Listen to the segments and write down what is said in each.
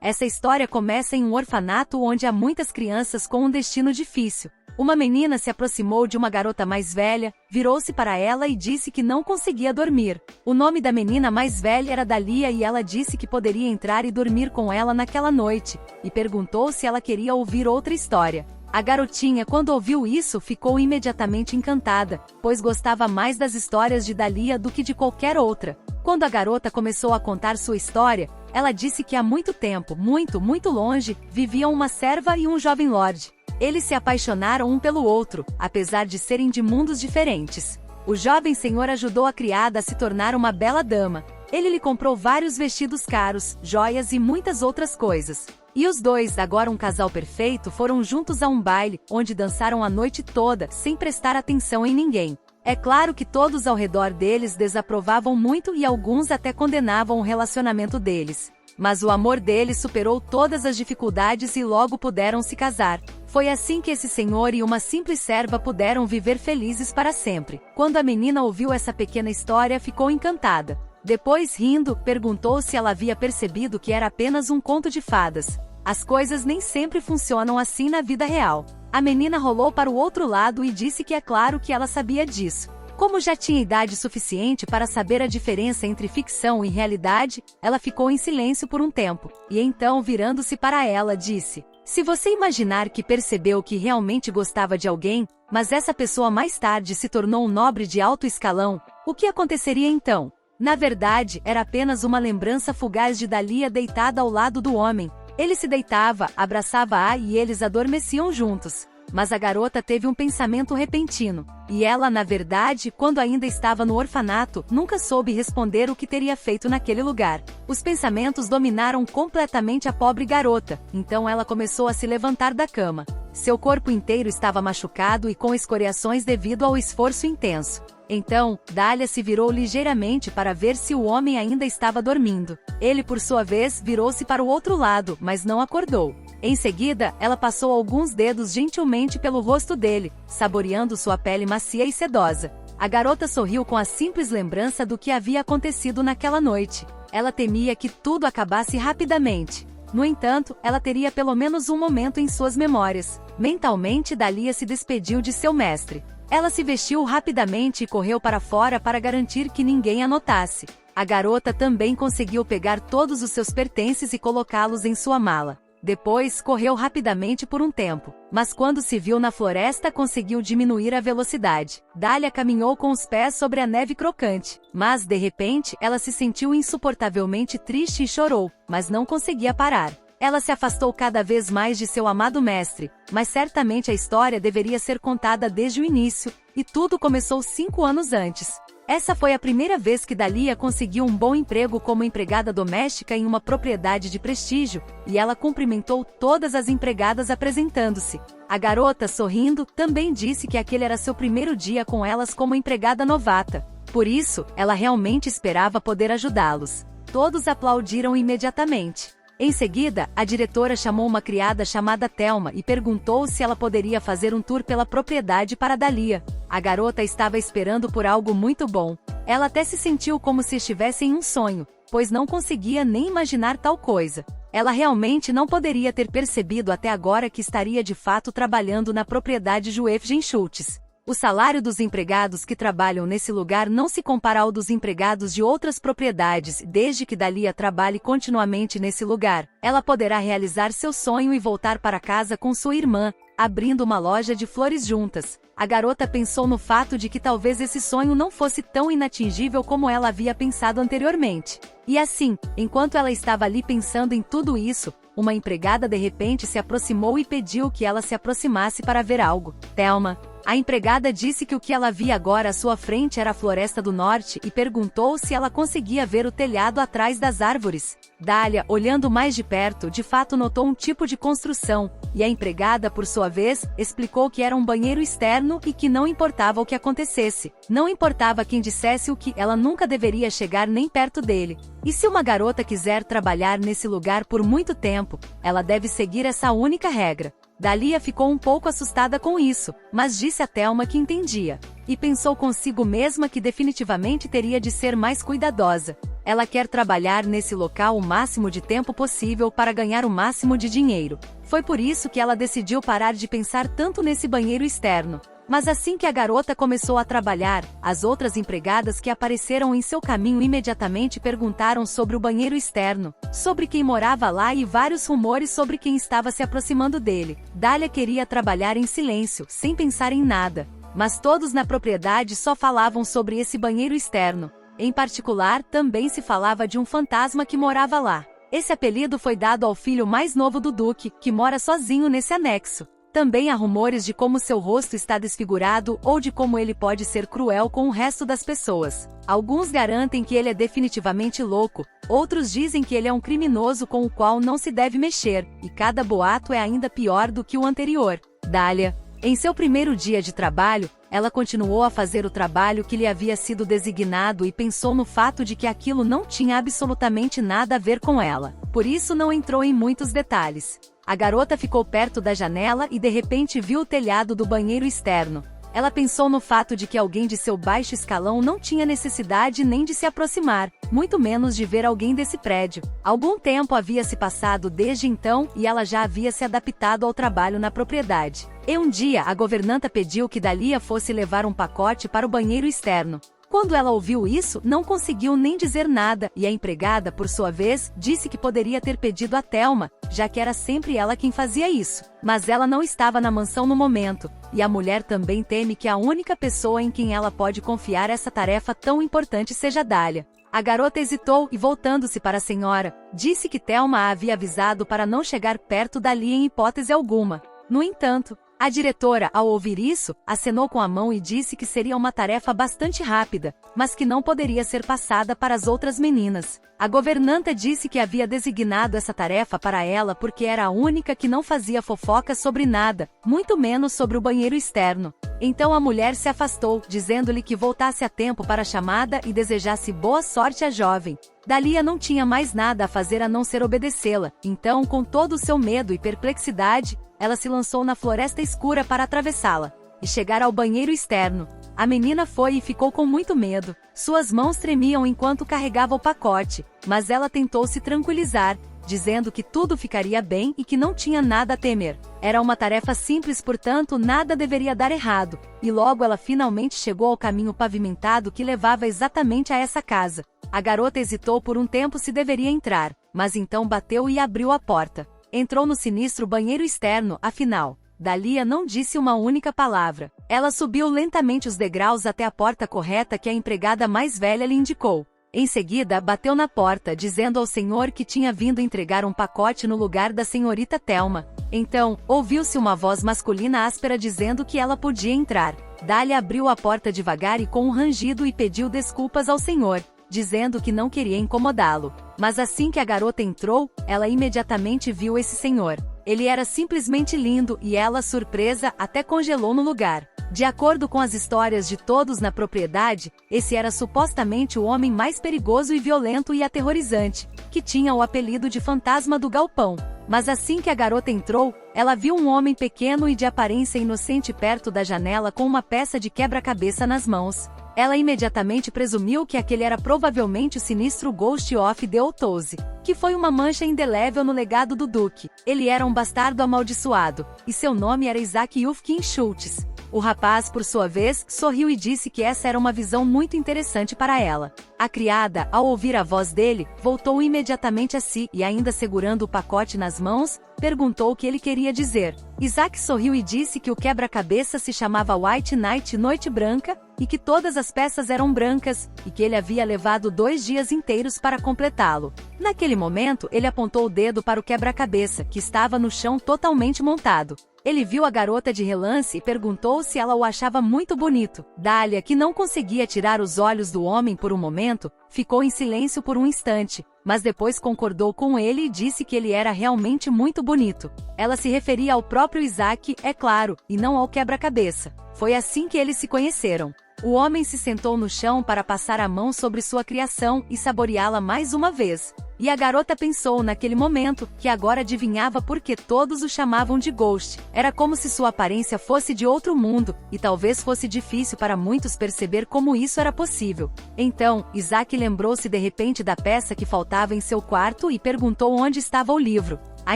Essa história começa em um orfanato onde há muitas crianças com um destino difícil. Uma menina se aproximou de uma garota mais velha, virou-se para ela e disse que não conseguia dormir. O nome da menina mais velha era Dalia e ela disse que poderia entrar e dormir com ela naquela noite, e perguntou se ela queria ouvir outra história. A garotinha, quando ouviu isso, ficou imediatamente encantada, pois gostava mais das histórias de Dalia do que de qualquer outra. Quando a garota começou a contar sua história, ela disse que há muito tempo, muito longe, viviam uma serva e um jovem lorde. Eles se apaixonaram um pelo outro, apesar de serem de mundos diferentes. O jovem senhor ajudou a criada a se tornar uma bela dama. Ele lhe comprou vários vestidos caros, joias e muitas outras coisas. E os dois, agora um casal perfeito, foram juntos a um baile, onde dançaram a noite toda, sem prestar atenção em ninguém. É claro que todos ao redor deles desaprovavam muito e alguns até condenavam o relacionamento deles. Mas o amor deles superou todas as dificuldades e logo puderam se casar. Foi assim que esse senhor e uma simples serva puderam viver felizes para sempre. Quando a menina ouviu essa pequena história, ficou encantada. Depois, rindo, perguntou se ela havia percebido que era apenas um conto de fadas. As coisas nem sempre funcionam assim na vida real. A menina rolou para o outro lado e disse que é claro que ela sabia disso. Como já tinha idade suficiente para saber a diferença entre ficção e realidade, ela ficou em silêncio por um tempo, e então, virando-se para ela, disse: "Se você imaginar que percebeu que realmente gostava de alguém, mas essa pessoa mais tarde se tornou um nobre de alto escalão, o que aconteceria então?" Na verdade, era apenas uma lembrança fugaz de Dalia deitada ao lado do homem. Ele se deitava, abraçava-a e eles adormeciam juntos. Mas a garota teve um pensamento repentino. E ela, na verdade, quando ainda estava no orfanato, nunca soube responder o que teria feito naquele lugar. Os pensamentos dominaram completamente a pobre garota, então ela começou a se levantar da cama. Seu corpo inteiro estava machucado e com escoriações devido ao esforço intenso. Então, Dalia se virou ligeiramente para ver se o homem ainda estava dormindo. Ele, por sua vez, virou-se para o outro lado, mas não acordou. Em seguida, ela passou alguns dedos gentilmente pelo rosto dele, saboreando sua pele macia e sedosa. A garota sorriu com a simples lembrança do que havia acontecido naquela noite. Ela temia que tudo acabasse rapidamente. No entanto, ela teria pelo menos um momento em suas memórias. Mentalmente, Dalia se despediu de seu mestre. Ela se vestiu rapidamente e correu para fora para garantir que ninguém a notasse. A garota também conseguiu pegar todos os seus pertences e colocá-los em sua mala. Depois, correu rapidamente por um tempo, mas quando se viu na floresta conseguiu diminuir a velocidade. Dalia caminhou com os pés sobre a neve crocante, mas de repente ela se sentiu insuportavelmente triste e chorou, mas não conseguia parar. Ela se afastou cada vez mais de seu amado mestre, mas certamente a história deveria ser contada desde o início, e tudo começou 5 anos antes. Essa foi a primeira vez que Dalia conseguiu um bom emprego como empregada doméstica em uma propriedade de prestígio, e ela cumprimentou todas as empregadas apresentando-se. A garota, sorrindo, também disse que aquele era seu primeiro dia com elas como empregada novata. Por isso, ela realmente esperava poder ajudá-los. Todos aplaudiram imediatamente. Em seguida, a diretora chamou uma criada chamada Thelma e perguntou se ela poderia fazer um tour pela propriedade para Dalia. A garota estava esperando por algo muito bom. Ela até se sentiu como se estivesse em um sonho, pois não conseguia nem imaginar tal coisa. Ela realmente não poderia ter percebido até agora que estaria de fato trabalhando na propriedade Joefgen Schultz. O salário dos empregados que trabalham nesse lugar não se compara ao dos empregados de outras propriedades. Desde que Dalia trabalhe continuamente nesse lugar, ela poderá realizar seu sonho e voltar para casa com sua irmã, abrindo uma loja de flores juntas. A garota pensou no fato de que talvez esse sonho não fosse tão inatingível como ela havia pensado anteriormente. E assim, enquanto ela estava ali pensando em tudo isso, uma empregada de repente se aproximou e pediu que ela se aproximasse para ver algo. Thelma. A empregada disse que o que ela via agora à sua frente era a floresta do norte e perguntou se ela conseguia ver o telhado atrás das árvores. Dalia, olhando mais de perto, de fato notou um tipo de construção, e a empregada, por sua vez, explicou que era um banheiro externo e que não importava o que acontecesse. Não importava quem dissesse o que, ela nunca deveria chegar nem perto dele. E se uma garota quiser trabalhar nesse lugar por muito tempo, ela deve seguir essa única regra. Dalia ficou um pouco assustada com isso, mas disse a Thelma que entendia. e pensou consigo mesma que definitivamente teria de ser mais cuidadosa. Ela quer trabalhar nesse local o máximo de tempo possível para ganhar o máximo de dinheiro. Foi por isso que ela decidiu parar de pensar tanto nesse banheiro externo. Mas assim que a garota começou a trabalhar, as outras empregadas que apareceram em seu caminho imediatamente perguntaram sobre o banheiro externo, sobre quem morava lá e vários rumores sobre quem estava se aproximando dele. Dália queria trabalhar em silêncio, sem pensar em nada. Mas todos na propriedade só falavam sobre esse banheiro externo. Em particular, também se falava de um fantasma que morava lá. Esse apelido foi dado ao filho mais novo do Duque, que mora sozinho nesse anexo. Também há rumores de como seu rosto está desfigurado ou de como ele pode ser cruel com o resto das pessoas. Alguns garantem que ele é definitivamente louco, outros dizem que ele é um criminoso com o qual não se deve mexer, e cada boato é ainda pior do que o anterior. Dália, em seu primeiro dia de trabalho, ela continuou a fazer o trabalho que lhe havia sido designado e pensou no fato de que aquilo não tinha absolutamente nada a ver com ela. Por isso não entrou em muitos detalhes. A garota ficou perto da janela e de repente viu o telhado do banheiro externo. Ela pensou no fato de que alguém de seu baixo escalão não tinha necessidade nem de se aproximar, muito menos de ver alguém desse prédio. Algum tempo havia se passado desde então e ela já havia se adaptado ao trabalho na propriedade. E um dia a governanta pediu que Dália fosse levar um pacote para o banheiro externo. Quando ela ouviu isso, não conseguiu nem dizer nada, e a empregada, por sua vez, disse que poderia ter pedido a Thelma, já que era sempre ela quem fazia isso. Mas ela não estava na mansão no momento, e a mulher também teme que a única pessoa em quem ela pode confiar essa tarefa tão importante seja Dália. A garota hesitou e, voltando-se para a senhora, disse que Thelma a havia avisado para não chegar perto dali em hipótese alguma. No entanto, a diretora, ao ouvir isso, acenou com a mão e disse que seria uma tarefa bastante rápida, mas que não poderia ser passada para as outras meninas. A governanta disse que havia designado essa tarefa para ela porque era a única que não fazia fofoca sobre nada, muito menos sobre o banheiro externo. Então a mulher se afastou, dizendo-lhe que voltasse a tempo para a chamada e desejasse boa sorte à jovem. Dália não tinha mais nada a fazer a não ser obedecê-la, então, com todo o seu medo e perplexidade, ela se lançou na floresta escura para atravessá-la e chegar ao banheiro externo. A menina foi e ficou com muito medo. Suas mãos tremiam enquanto carregava o pacote, mas ela tentou se tranquilizar, dizendo que tudo ficaria bem e que não tinha nada a temer. Era uma tarefa simples, portanto nada deveria dar errado, e logo ela finalmente chegou ao caminho pavimentado que levava exatamente a essa casa. A garota hesitou por um tempo se deveria entrar, mas então bateu e abriu a porta. Entrou no sinistro banheiro externo, afinal. Dália não disse uma única palavra. Ela subiu lentamente os degraus até a porta correta que a empregada mais velha lhe indicou. Em seguida, bateu na porta, dizendo ao senhor que tinha vindo entregar um pacote no lugar da senhorita Thelma. Então, ouviu-se uma voz masculina áspera dizendo que ela podia entrar. Dália abriu a porta devagar e com um rangido e pediu desculpas ao senhor, dizendo que não queria incomodá-lo. Mas assim que a garota entrou, ela imediatamente viu esse senhor. Ele era simplesmente lindo e ela, surpresa, até congelou no lugar. De acordo com as histórias de todos na propriedade, esse era supostamente o homem mais perigoso e violento e aterrorizante, que tinha o apelido de Fantasma do Galpão. Mas assim que a garota entrou, ela viu um homem pequeno e de aparência inocente perto da janela com uma peça de quebra-cabeça nas mãos. Ela imediatamente presumiu que aquele era provavelmente o sinistro Ghost of the Outhouse, que foi uma mancha indelével no legado do Duque. Ele era um bastardo amaldiçoado, e seu nome era Isaac Yufkin Schultz. O rapaz, por sua vez, sorriu e disse que essa era uma visão muito interessante para ela. A criada, ao ouvir a voz dele, voltou imediatamente a si e, ainda segurando o pacote nas mãos, perguntou o que ele queria dizer. Isaac sorriu e disse que o quebra-cabeça se chamava White Knight, Noite Branca, e que todas as peças eram brancas, e que ele havia levado 2 dias inteiros para completá-lo. Naquele momento, ele apontou o dedo para o quebra-cabeça, que estava no chão totalmente montado. Ele viu a garota de relance e perguntou se ela o achava muito bonito. Dália, que não conseguia tirar os olhos do homem por um momento, ficou em silêncio por um instante, mas depois concordou com ele e disse que ele era realmente muito bonito. Ela se referia ao próprio Isaac, é claro, e não ao quebra-cabeça. Foi assim que eles se conheceram. O homem se sentou no chão para passar a mão sobre sua criação e saboreá-la mais uma vez. E a garota pensou naquele momento, que agora adivinhava por que todos o chamavam de Ghost. Era como se sua aparência fosse de outro mundo, e talvez fosse difícil para muitos perceber como isso era possível. Então, Isaac lembrou-se de repente da peça que faltava em seu quarto e perguntou onde estava o livro. A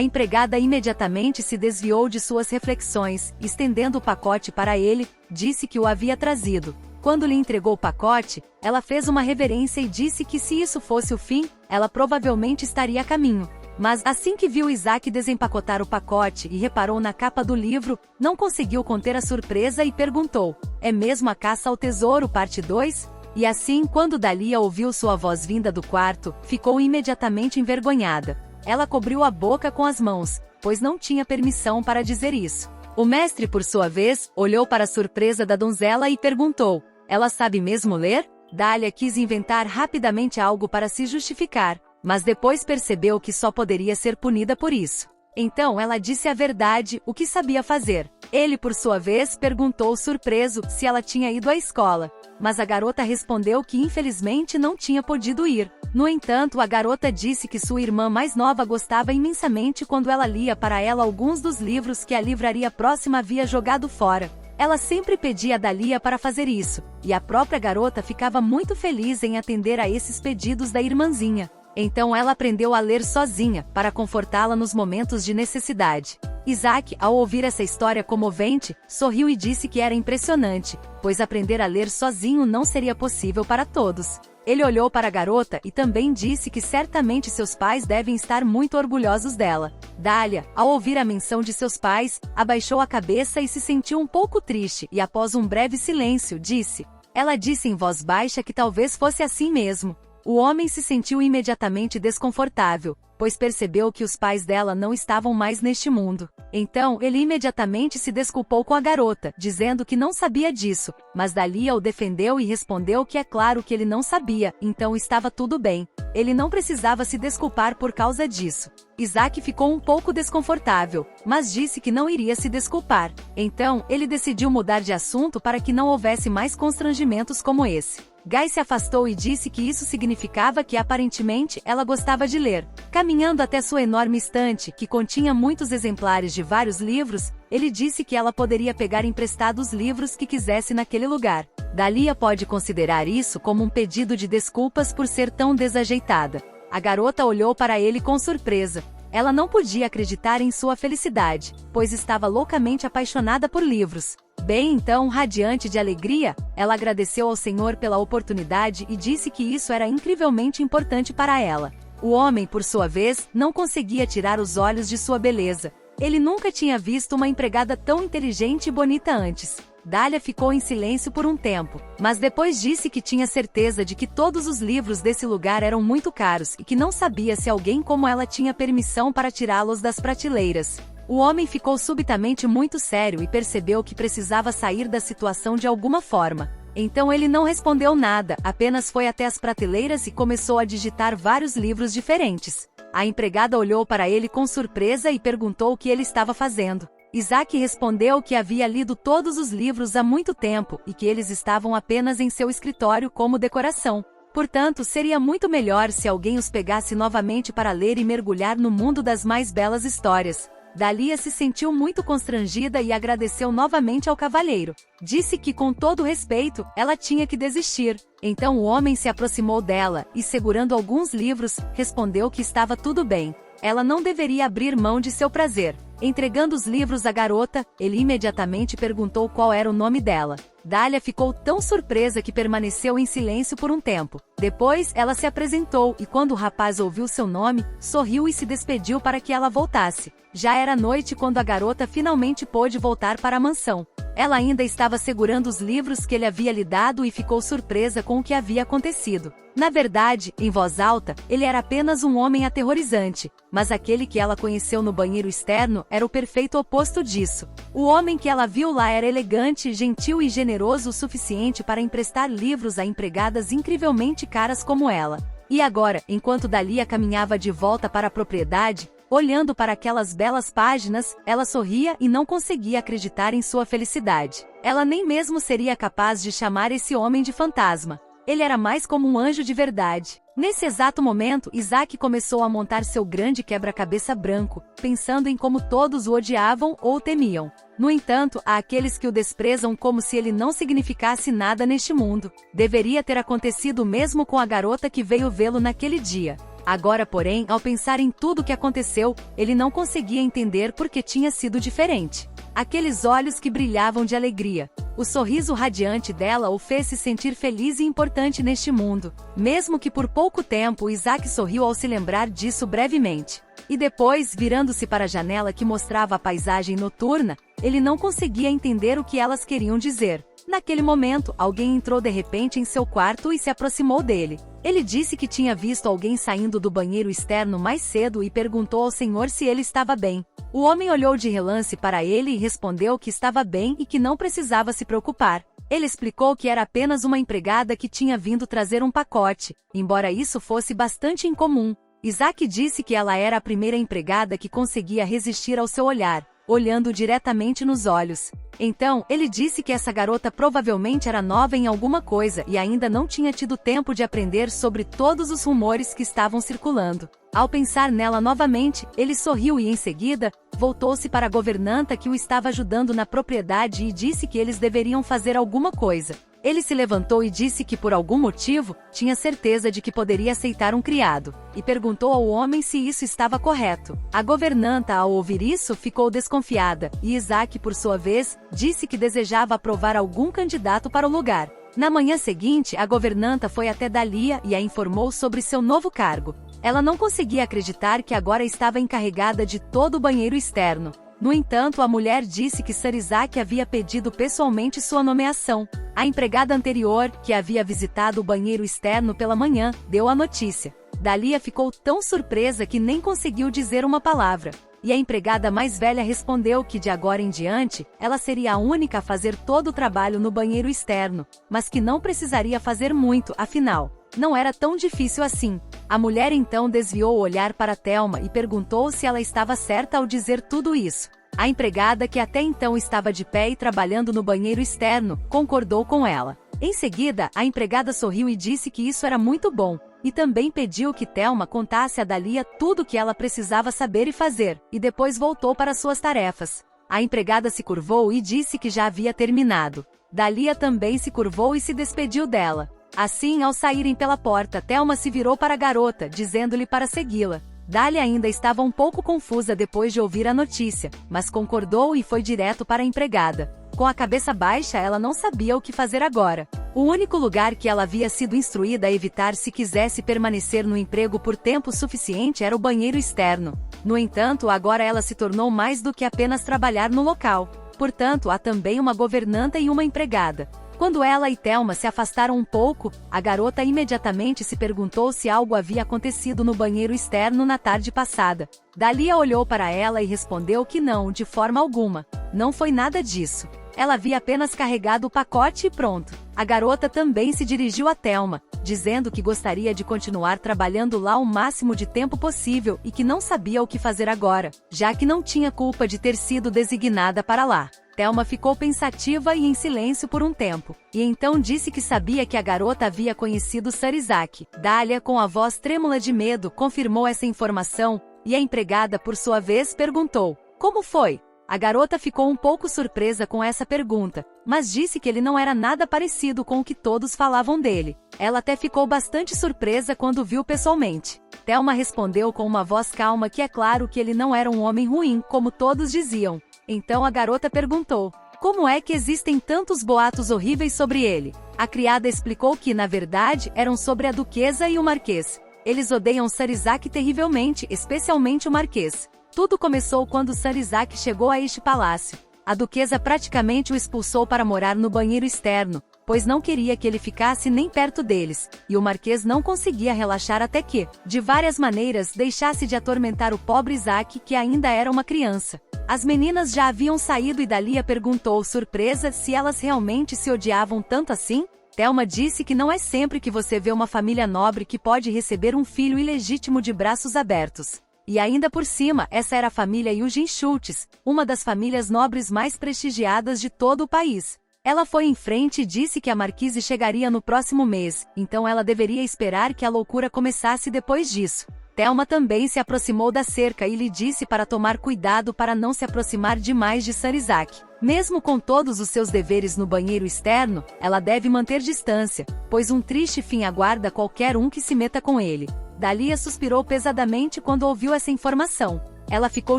empregada imediatamente se desviou de suas reflexões, estendendo o pacote para ele, disse que o havia trazido. Quando lhe entregou o pacote, ela fez uma reverência e disse que se isso fosse o fim, ela provavelmente estaria a caminho. Mas assim que viu Isaac desempacotar o pacote e reparou na capa do livro, não conseguiu conter a surpresa e perguntou: "É mesmo a Caça ao Tesouro, parte 2? E assim, quando Dalia ouviu sua voz vinda do quarto, ficou imediatamente envergonhada. Ela cobriu a boca com as mãos, pois não tinha permissão para dizer isso. O mestre, por sua vez, olhou para a surpresa da donzela e perguntou: "Ela sabe mesmo ler?" Dália quis inventar rapidamente algo para se justificar, mas depois percebeu que só poderia ser punida por isso. Então ela disse a verdade, o que sabia fazer. Ele, por sua vez, perguntou surpreso se ela tinha ido à escola, mas a garota respondeu que infelizmente não tinha podido ir. No entanto, a garota disse que sua irmã mais nova gostava imensamente quando ela lia para ela alguns dos livros que a livraria próxima havia jogado fora. Ela sempre pedia a Dalia para fazer isso, e a própria garota ficava muito feliz em atender a esses pedidos da irmãzinha. Então ela aprendeu a ler sozinha, para confortá-la nos momentos de necessidade. Isaac, ao ouvir essa história comovente, sorriu e disse que era impressionante, pois aprender a ler sozinho não seria possível para todos. Ele olhou para a garota e também disse que certamente seus pais devem estar muito orgulhosos dela. Dália, ao ouvir a menção de seus pais, abaixou a cabeça e se sentiu um pouco triste e após um breve silêncio, disse: "Ela disse em voz baixa que talvez fosse assim mesmo." O homem se sentiu imediatamente desconfortável, pois percebeu que os pais dela não estavam mais neste mundo. Então, ele imediatamente se desculpou com a garota, dizendo que não sabia disso, mas Dalia o defendeu e respondeu que é claro que ele não sabia, então estava tudo bem. Ele não precisava se desculpar por causa disso. Isaac ficou um pouco desconfortável, mas disse que não iria se desculpar. Então, ele decidiu mudar de assunto para que não houvesse mais constrangimentos como esse. Guy se afastou e disse que isso significava que aparentemente ela gostava de ler. Caminhando até sua enorme estante, que continha muitos exemplares de vários livros, ele disse que ela poderia pegar emprestado os livros que quisesse naquele lugar. Dalia pode considerar isso como um pedido de desculpas por ser tão desajeitada. A garota olhou para ele com surpresa. Ela não podia acreditar em sua felicidade, pois estava loucamente apaixonada por livros. Bem, então, radiante de alegria, ela agradeceu ao Senhor pela oportunidade e disse que isso era incrivelmente importante para ela. O homem, por sua vez, não conseguia tirar os olhos de sua beleza. Ele nunca tinha visto uma empregada tão inteligente e bonita antes. Dália ficou em silêncio por um tempo, mas depois disse que tinha certeza de que todos os livros desse lugar eram muito caros e que não sabia se alguém como ela tinha permissão para tirá-los das prateleiras. O homem ficou subitamente muito sério e percebeu que precisava sair da situação de alguma forma. Então ele não respondeu nada, apenas foi até as prateleiras e começou a digitar vários livros diferentes. A empregada olhou para ele com surpresa e perguntou o que ele estava fazendo. Isaac respondeu que havia lido todos os livros há muito tempo e que eles estavam apenas em seu escritório como decoração. Portanto, seria muito melhor se alguém os pegasse novamente para ler e mergulhar no mundo das mais belas histórias. Dalia se sentiu muito constrangida e agradeceu novamente ao cavalheiro. Disse que, com todo respeito, ela tinha que desistir. Então o homem se aproximou dela e, segurando alguns livros, respondeu que estava tudo bem. Ela não deveria abrir mão de seu prazer. Entregando os livros à garota, ele imediatamente perguntou qual era o nome dela. Dália ficou tão surpresa que permaneceu em silêncio por um tempo. Depois, ela se apresentou e quando o rapaz ouviu seu nome, sorriu e se despediu para que ela voltasse. Já era noite quando a garota finalmente pôde voltar para a mansão. Ela ainda estava segurando os livros que ele havia lhe dado e ficou surpresa com o que havia acontecido. Na verdade, em voz alta, ele era apenas um homem aterrorizante, mas aquele que ela conheceu no banheiro externo era o perfeito oposto disso. O homem que ela viu lá era elegante, gentil e generoso o suficiente para emprestar livros a empregadas incrivelmente caras como ela. E agora, enquanto Dalia caminhava de volta para a propriedade, olhando para aquelas belas páginas, ela sorria e não conseguia acreditar em sua felicidade. Ela nem mesmo seria capaz de chamar esse homem de fantasma. Ele era mais como um anjo de verdade. Nesse exato momento, Isaac começou a montar seu grande quebra-cabeça branco, pensando em como todos o odiavam ou o temiam. No entanto, há aqueles que o desprezam como se ele não significasse nada neste mundo. Deveria ter acontecido o mesmo com a garota que veio vê-lo naquele dia. Agora, porém, ao pensar em tudo o que aconteceu, ele não conseguia entender por que tinha sido diferente. Aqueles olhos que brilhavam de alegria. O sorriso radiante dela o fez se sentir feliz e importante neste mundo. Mesmo que por pouco tempo, Isaac sorriu ao se lembrar disso brevemente. E depois, virando-se para a janela que mostrava a paisagem noturna, ele não conseguia entender o que elas queriam dizer. Naquele momento, alguém entrou de repente em seu quarto e se aproximou dele. Ele disse que tinha visto alguém saindo do banheiro externo mais cedo e perguntou ao senhor se ele estava bem. O homem olhou de relance para ele e respondeu que estava bem e que não precisava se preocupar. Ele explicou que era apenas uma empregada que tinha vindo trazer um pacote, embora isso fosse bastante incomum. Isaac disse que ela era a primeira empregada que conseguia resistir ao seu olhar, olhando diretamente nos olhos. Então, ele disse que essa garota provavelmente era nova em alguma coisa e ainda não tinha tido tempo de aprender sobre todos os rumores que estavam circulando. Ao pensar nela novamente, ele sorriu e em seguida, voltou-se para a governanta que o estava ajudando na propriedade e disse que eles deveriam fazer alguma coisa. Ele se levantou e disse que por algum motivo, tinha certeza de que poderia aceitar um criado, e perguntou ao homem se isso estava correto. A governanta, ao ouvir isso, ficou desconfiada, e Isaac, por sua vez, disse que desejava aprovar algum candidato para o lugar. Na manhã seguinte, a governanta foi até Dalia e a informou sobre seu novo cargo. Ela não conseguia acreditar que agora estava encarregada de todo o banheiro externo. No entanto, a mulher disse que Sir Isaac havia pedido pessoalmente sua nomeação. A empregada anterior, que havia visitado o banheiro externo pela manhã, deu a notícia. Dalia ficou tão surpresa que nem conseguiu dizer uma palavra. E a empregada mais velha respondeu que de agora em diante, ela seria a única a fazer todo o trabalho no banheiro externo, mas que não precisaria fazer muito, afinal, não era tão difícil assim. A mulher então desviou o olhar para Thelma e perguntou se ela estava certa ao dizer tudo isso. A empregada, que até então estava de pé e trabalhando no banheiro externo, concordou com ela. Em seguida, a empregada sorriu e disse que isso era muito bom, e também pediu que Thelma contasse a Dalia tudo o que ela precisava saber e fazer, e depois voltou para suas tarefas. A empregada se curvou e disse que já havia terminado. Dalia também se curvou e se despediu dela. Assim, ao saírem pela porta, Thelma se virou para a garota, dizendo-lhe para segui-la. Dalia ainda estava um pouco confusa depois de ouvir a notícia, mas concordou e foi direto para a empregada. Com a cabeça baixa, ela não sabia o que fazer agora. O único lugar que ela havia sido instruída a evitar se quisesse permanecer no emprego por tempo suficiente era o banheiro externo. No entanto, agora ela se tornou mais do que apenas trabalhar no local. Portanto, há também uma governanta e uma empregada. Quando ela e Thelma se afastaram um pouco, a garota imediatamente se perguntou se algo havia acontecido no banheiro externo na tarde passada. Dalia olhou para ela e respondeu que não, de forma alguma. Não foi nada disso. Ela havia apenas carregado o pacote e pronto. A garota também se dirigiu a Thelma, dizendo que gostaria de continuar trabalhando lá o máximo de tempo possível e que não sabia o que fazer agora, já que não tinha culpa de ter sido designada para lá. Thelma ficou pensativa e em silêncio por um tempo, e então disse que sabia que a garota havia conhecido Sir Isaac. Dalia, com a voz trêmula de medo, confirmou essa informação, e a empregada, por sua vez, perguntou: "Como foi?" A garota ficou um pouco surpresa com essa pergunta, mas disse que ele não era nada parecido com o que todos falavam dele. Ela até ficou bastante surpresa quando o viu pessoalmente. Thelma respondeu com uma voz calma que é claro que ele não era um homem ruim, como todos diziam. Então a garota perguntou: "Como é que existem tantos boatos horríveis sobre ele?" A criada explicou que, na verdade, eram sobre a duquesa e o marquês. Eles odeiam Sir Isaac terrivelmente, especialmente o marquês. Tudo começou quando Sir Isaac chegou a este palácio. A duquesa praticamente o expulsou para morar no banheiro externo, pois não queria que ele ficasse nem perto deles, e o marquês não conseguia relaxar até que, de várias maneiras, deixasse de atormentar o pobre Isaac, que ainda era uma criança. As meninas já haviam saído e Dalia perguntou, surpresa, se elas realmente se odiavam tanto assim? Thelma disse que não é sempre que você vê uma família nobre que pode receber um filho ilegítimo de braços abertos. E ainda por cima, essa era a família Eugene Schultz, uma das famílias nobres mais prestigiadas de todo o país. Ela foi em frente e disse que a marquise chegaria no próximo mês, então ela deveria esperar que a loucura começasse depois disso. Thelma também se aproximou da cerca e lhe disse para tomar cuidado para não se aproximar demais de Sir Isaac. Mesmo com todos os seus deveres no banheiro externo, ela deve manter distância, pois um triste fim aguarda qualquer um que se meta com ele. Dahlia suspirou pesadamente quando ouviu essa informação. Ela ficou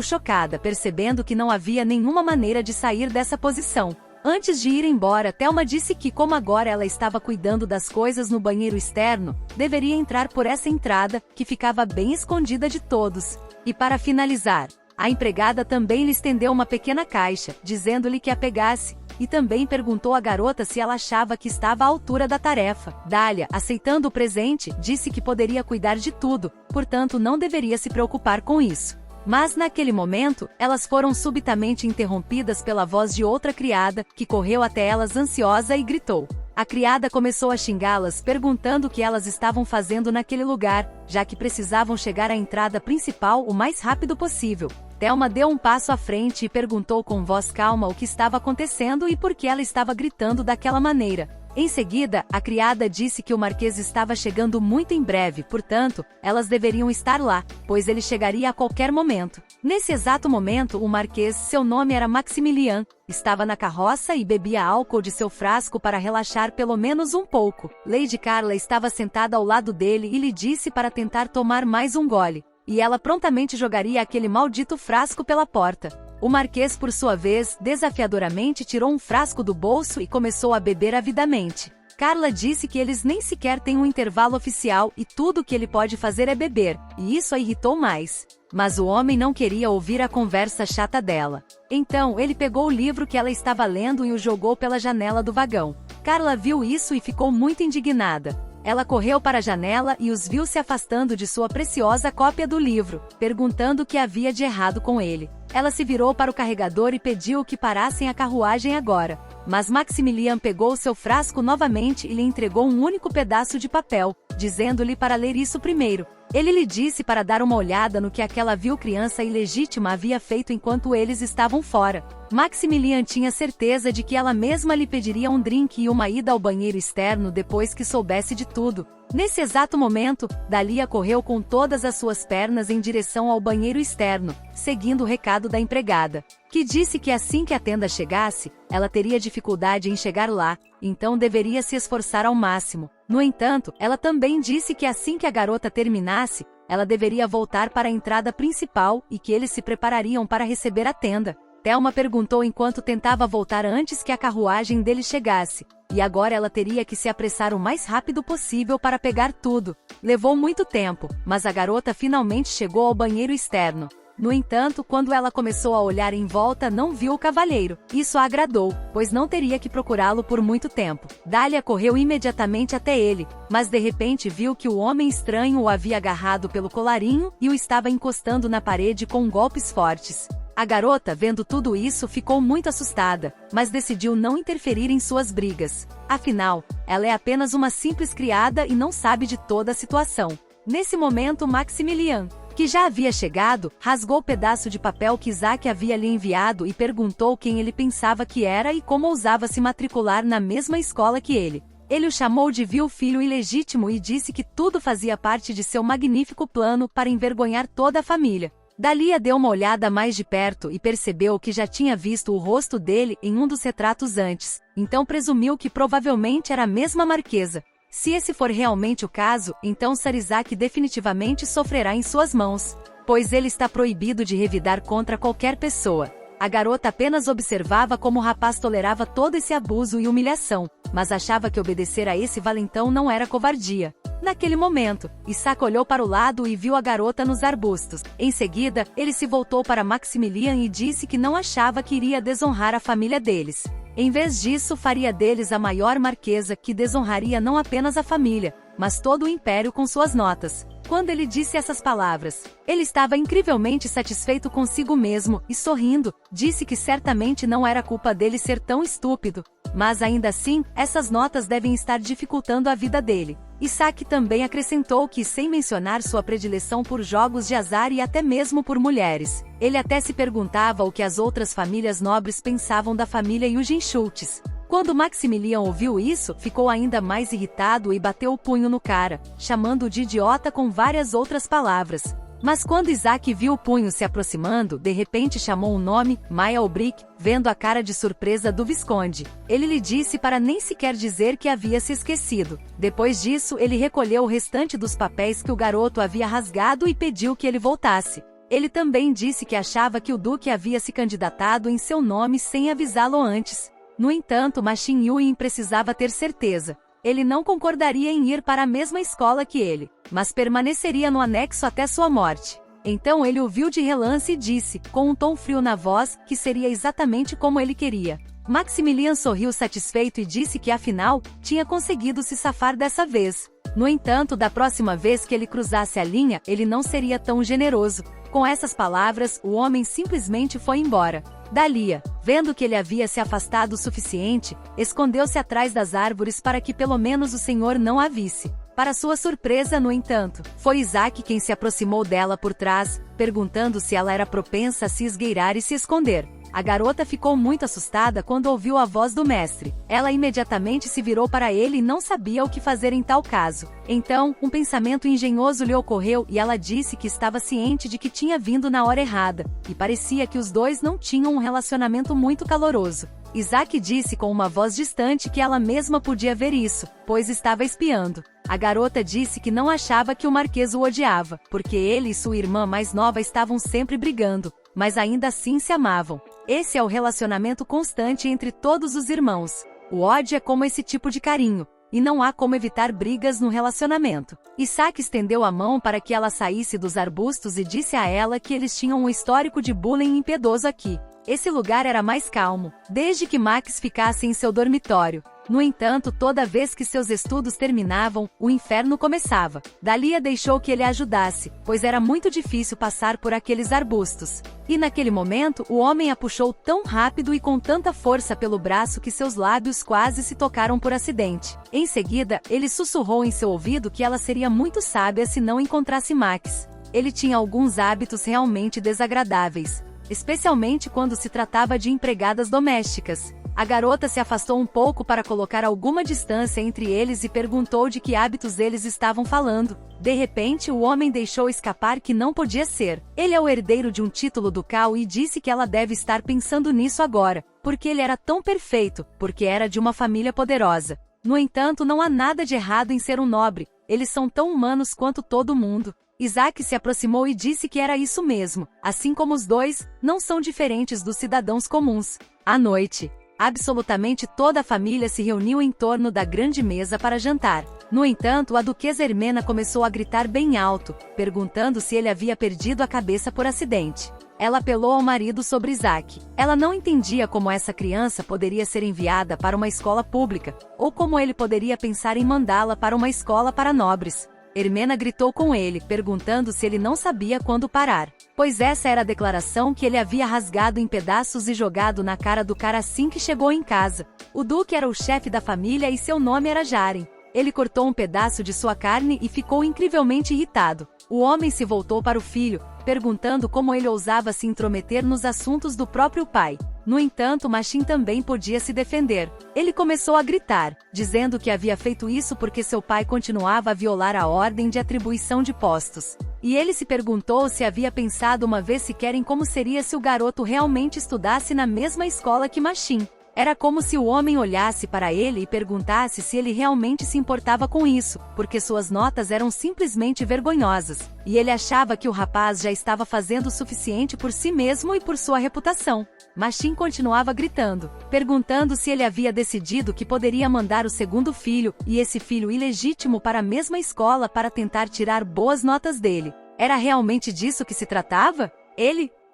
chocada, percebendo que não havia nenhuma maneira de sair dessa posição. Antes de ir embora, Thelma disse que, como agora ela estava cuidando das coisas no banheiro externo, deveria entrar por essa entrada, que ficava bem escondida de todos. E para finalizar, a empregada também lhe estendeu uma pequena caixa, dizendo-lhe que a pegasse, e também perguntou à garota se ela achava que estava à altura da tarefa. Dahlia, aceitando o presente, disse que poderia cuidar de tudo, portanto não deveria se preocupar com isso. Mas naquele momento, elas foram subitamente interrompidas pela voz de outra criada, que correu até elas ansiosa e gritou. A criada começou a xingá-las, perguntando o que elas estavam fazendo naquele lugar, já que precisavam chegar à entrada principal o mais rápido possível. Thelma deu um passo à frente e perguntou com voz calma o que estava acontecendo e por que ela estava gritando daquela maneira. Em seguida, a criada disse que o marquês estava chegando muito em breve, portanto, elas deveriam estar lá, pois ele chegaria a qualquer momento. Nesse exato momento, o marquês, seu nome era Maximilian, estava na carroça e bebia álcool de seu frasco para relaxar pelo menos um pouco. Lady Carla estava sentada ao lado dele e lhe disse para tentar tomar mais um gole, e ela prontamente jogaria aquele maldito frasco pela porta. O marquês, por sua vez, desafiadoramente tirou um frasco do bolso e começou a beber avidamente. Carla disse que eles nem sequer têm um intervalo oficial e tudo o que ele pode fazer é beber, e isso a irritou mais. Mas o homem não queria ouvir a conversa chata dela. Então, ele pegou o livro que ela estava lendo e o jogou pela janela do vagão. Carla viu isso e ficou muito indignada. Ela correu para a janela e os viu se afastando de sua preciosa cópia do livro, perguntando o que havia de errado com ele. Ela se virou para o carregador e pediu que parassem a carruagem agora. Mas Maximilian pegou seu frasco novamente e lhe entregou um único pedaço de papel, dizendo-lhe para ler isso primeiro. Ele lhe disse para dar uma olhada no que aquela vil criança ilegítima havia feito enquanto eles estavam fora. Maximilian tinha certeza de que ela mesma lhe pediria um drink e uma ida ao banheiro externo depois que soubesse de tudo. Nesse exato momento, Dahlia correu com todas as suas pernas em direção ao banheiro externo, seguindo o recado da empregada, que disse que assim que a tenda chegasse, ela teria dificuldade em chegar lá, então deveria se esforçar ao máximo. No entanto, ela também disse que assim que a garota terminasse, ela deveria voltar para a entrada principal e que eles se preparariam para receber a tenda. Thelma perguntou enquanto tentava voltar antes que a carruagem dele chegasse, e agora ela teria que se apressar o mais rápido possível para pegar tudo. Levou muito tempo, mas a garota finalmente chegou ao banheiro externo. No entanto, quando ela começou a olhar em volta, não viu o cavalheiro. Isso a agradou, pois não teria que procurá-lo por muito tempo. Dahlia correu imediatamente até ele, mas de repente viu que o homem estranho o havia agarrado pelo colarinho e o estava encostando na parede com golpes fortes. A garota, vendo tudo isso, ficou muito assustada, mas decidiu não interferir em suas brigas. Afinal, ela é apenas uma simples criada e não sabe de toda a situação. Nesse momento, Maximilian, que já havia chegado, rasgou o pedaço de papel que Isaac havia lhe enviado e perguntou quem ele pensava que era e como ousava se matricular na mesma escola que ele. Ele o chamou de vil filho ilegítimo e disse que tudo fazia parte de seu magnífico plano para envergonhar toda a família. Dahlia deu uma olhada mais de perto e percebeu que já tinha visto o rosto dele em um dos retratos antes, então presumiu que provavelmente era a mesma marquesa. Se esse for realmente o caso, então Sir Isaac definitivamente sofrerá em suas mãos, pois ele está proibido de revidar contra qualquer pessoa. A garota apenas observava como o rapaz tolerava todo esse abuso e humilhação, mas achava que obedecer a esse valentão não era covardia. Naquele momento, Isaac olhou para o lado e viu a garota nos arbustos. Em seguida, ele se voltou para Maximilian e disse que não achava que iria desonrar a família deles. Em vez disso, faria deles a maior marquesa, que desonraria não apenas a família, mas todo o império com suas notas. Quando ele disse essas palavras, ele estava incrivelmente satisfeito consigo mesmo e, sorrindo, disse que certamente não era culpa dele ser tão estúpido, mas ainda assim, essas notas devem estar dificultando a vida dele. Isaac também acrescentou que, sem mencionar sua predileção por jogos de azar e até mesmo por mulheres, ele até se perguntava o que as outras famílias nobres pensavam da família Eugene Schultz. Quando Maximilian ouviu isso, ficou ainda mais irritado e bateu o punho no cara, chamando-o de idiota com várias outras palavras. Mas quando Isaac viu o punho se aproximando, de repente chamou um nome, Maelbrick, vendo a cara de surpresa do Visconde. Ele lhe disse para nem sequer dizer que havia se esquecido. Depois disso, ele recolheu o restante dos papéis que o garoto havia rasgado e pediu que ele voltasse. Ele também disse que achava que o duque havia se candidatado em seu nome sem avisá-lo antes. No entanto, Machin Yuin precisava ter certeza. Ele não concordaria em ir para a mesma escola que ele, mas permaneceria no anexo até sua morte. Então ele o viu de relance e disse, com um tom frio na voz, que seria exatamente como ele queria. Maximilian sorriu satisfeito e disse que afinal, tinha conseguido se safar dessa vez. No entanto, da próxima vez que ele cruzasse a linha, ele não seria tão generoso. Com essas palavras, o homem simplesmente foi embora. Dalia, vendo que ele havia se afastado o suficiente, escondeu-se atrás das árvores para que pelo menos o senhor não a visse. Para sua surpresa, no entanto, foi Isaac quem se aproximou dela por trás, perguntando se ela era propensa a se esgueirar e se esconder. A garota ficou muito assustada quando ouviu a voz do mestre. Ela imediatamente se virou para ele e não sabia o que fazer em tal caso. Então, um pensamento engenhoso lhe ocorreu e ela disse que estava ciente de que tinha vindo na hora errada, e parecia que os dois não tinham um relacionamento muito caloroso. Isaac disse com uma voz distante que ela mesma podia ver isso, pois estava espiando. A garota disse que não achava que o Marquês o odiava, porque ele e sua irmã mais nova estavam sempre brigando, mas ainda assim se amavam. Esse é o relacionamento constante entre todos os irmãos. O ódio é como esse tipo de carinho, e não há como evitar brigas no relacionamento. Isaac estendeu a mão para que ela saísse dos arbustos e disse a ela que eles tinham um histórico de bullying impiedoso aqui. Esse lugar era mais calmo, desde que Max ficasse em seu dormitório. No entanto, toda vez que seus estudos terminavam, o inferno começava. Dalia deixou que ele a ajudasse, pois era muito difícil passar por aqueles arbustos. E naquele momento, o homem a puxou tão rápido e com tanta força pelo braço que seus lábios quase se tocaram por acidente. Em seguida, ele sussurrou em seu ouvido que ela seria muito sábia se não encontrasse Max. Ele tinha alguns hábitos realmente desagradáveis, especialmente quando se tratava de empregadas domésticas. A garota se afastou um pouco para colocar alguma distância entre eles e perguntou de que hábitos eles estavam falando. De repente, o homem deixou escapar que não podia ser. Ele é o herdeiro de um título ducal e disse que ela deve estar pensando nisso agora, porque ele era tão perfeito, porque era de uma família poderosa. No entanto, não há nada de errado em ser um nobre, eles são tão humanos quanto todo mundo. Isaac se aproximou e disse que era isso mesmo, assim como os dois, não são diferentes dos cidadãos comuns. À noite, absolutamente toda a família se reuniu em torno da grande mesa para jantar. No entanto, a duquesa Hermena começou a gritar bem alto, perguntando se ele havia perdido a cabeça por acidente. Ela apelou ao marido sobre Isaac. Ela não entendia como essa criança poderia ser enviada para uma escola pública, ou como ele poderia pensar em mandá-la para uma escola para nobres. Hermena gritou com ele, perguntando se ele não sabia quando parar, pois essa era a declaração que ele havia rasgado em pedaços e jogado na cara do cara assim que chegou em casa. O duque era o chefe da família e seu nome era Jaren. Ele cortou um pedaço de sua carne e ficou incrivelmente irritado. O homem se voltou para o filho, perguntando como ele ousava se intrometer nos assuntos do próprio pai. No entanto, Machin também podia se defender. Ele começou a gritar, dizendo que havia feito isso porque seu pai continuava a violar a ordem de atribuição de postos. E ele se perguntou se havia pensado uma vez sequer em como seria se o garoto realmente estudasse na mesma escola que Machin. Era como se o homem olhasse para ele e perguntasse se ele realmente se importava com isso, porque suas notas eram simplesmente vergonhosas, e ele achava que o rapaz já estava fazendo o suficiente por si mesmo e por sua reputação. Machin continuava gritando, perguntando se ele havia decidido que poderia mandar o segundo filho, e esse filho ilegítimo para a mesma escola para tentar tirar boas notas dele. Era realmente disso que se tratava?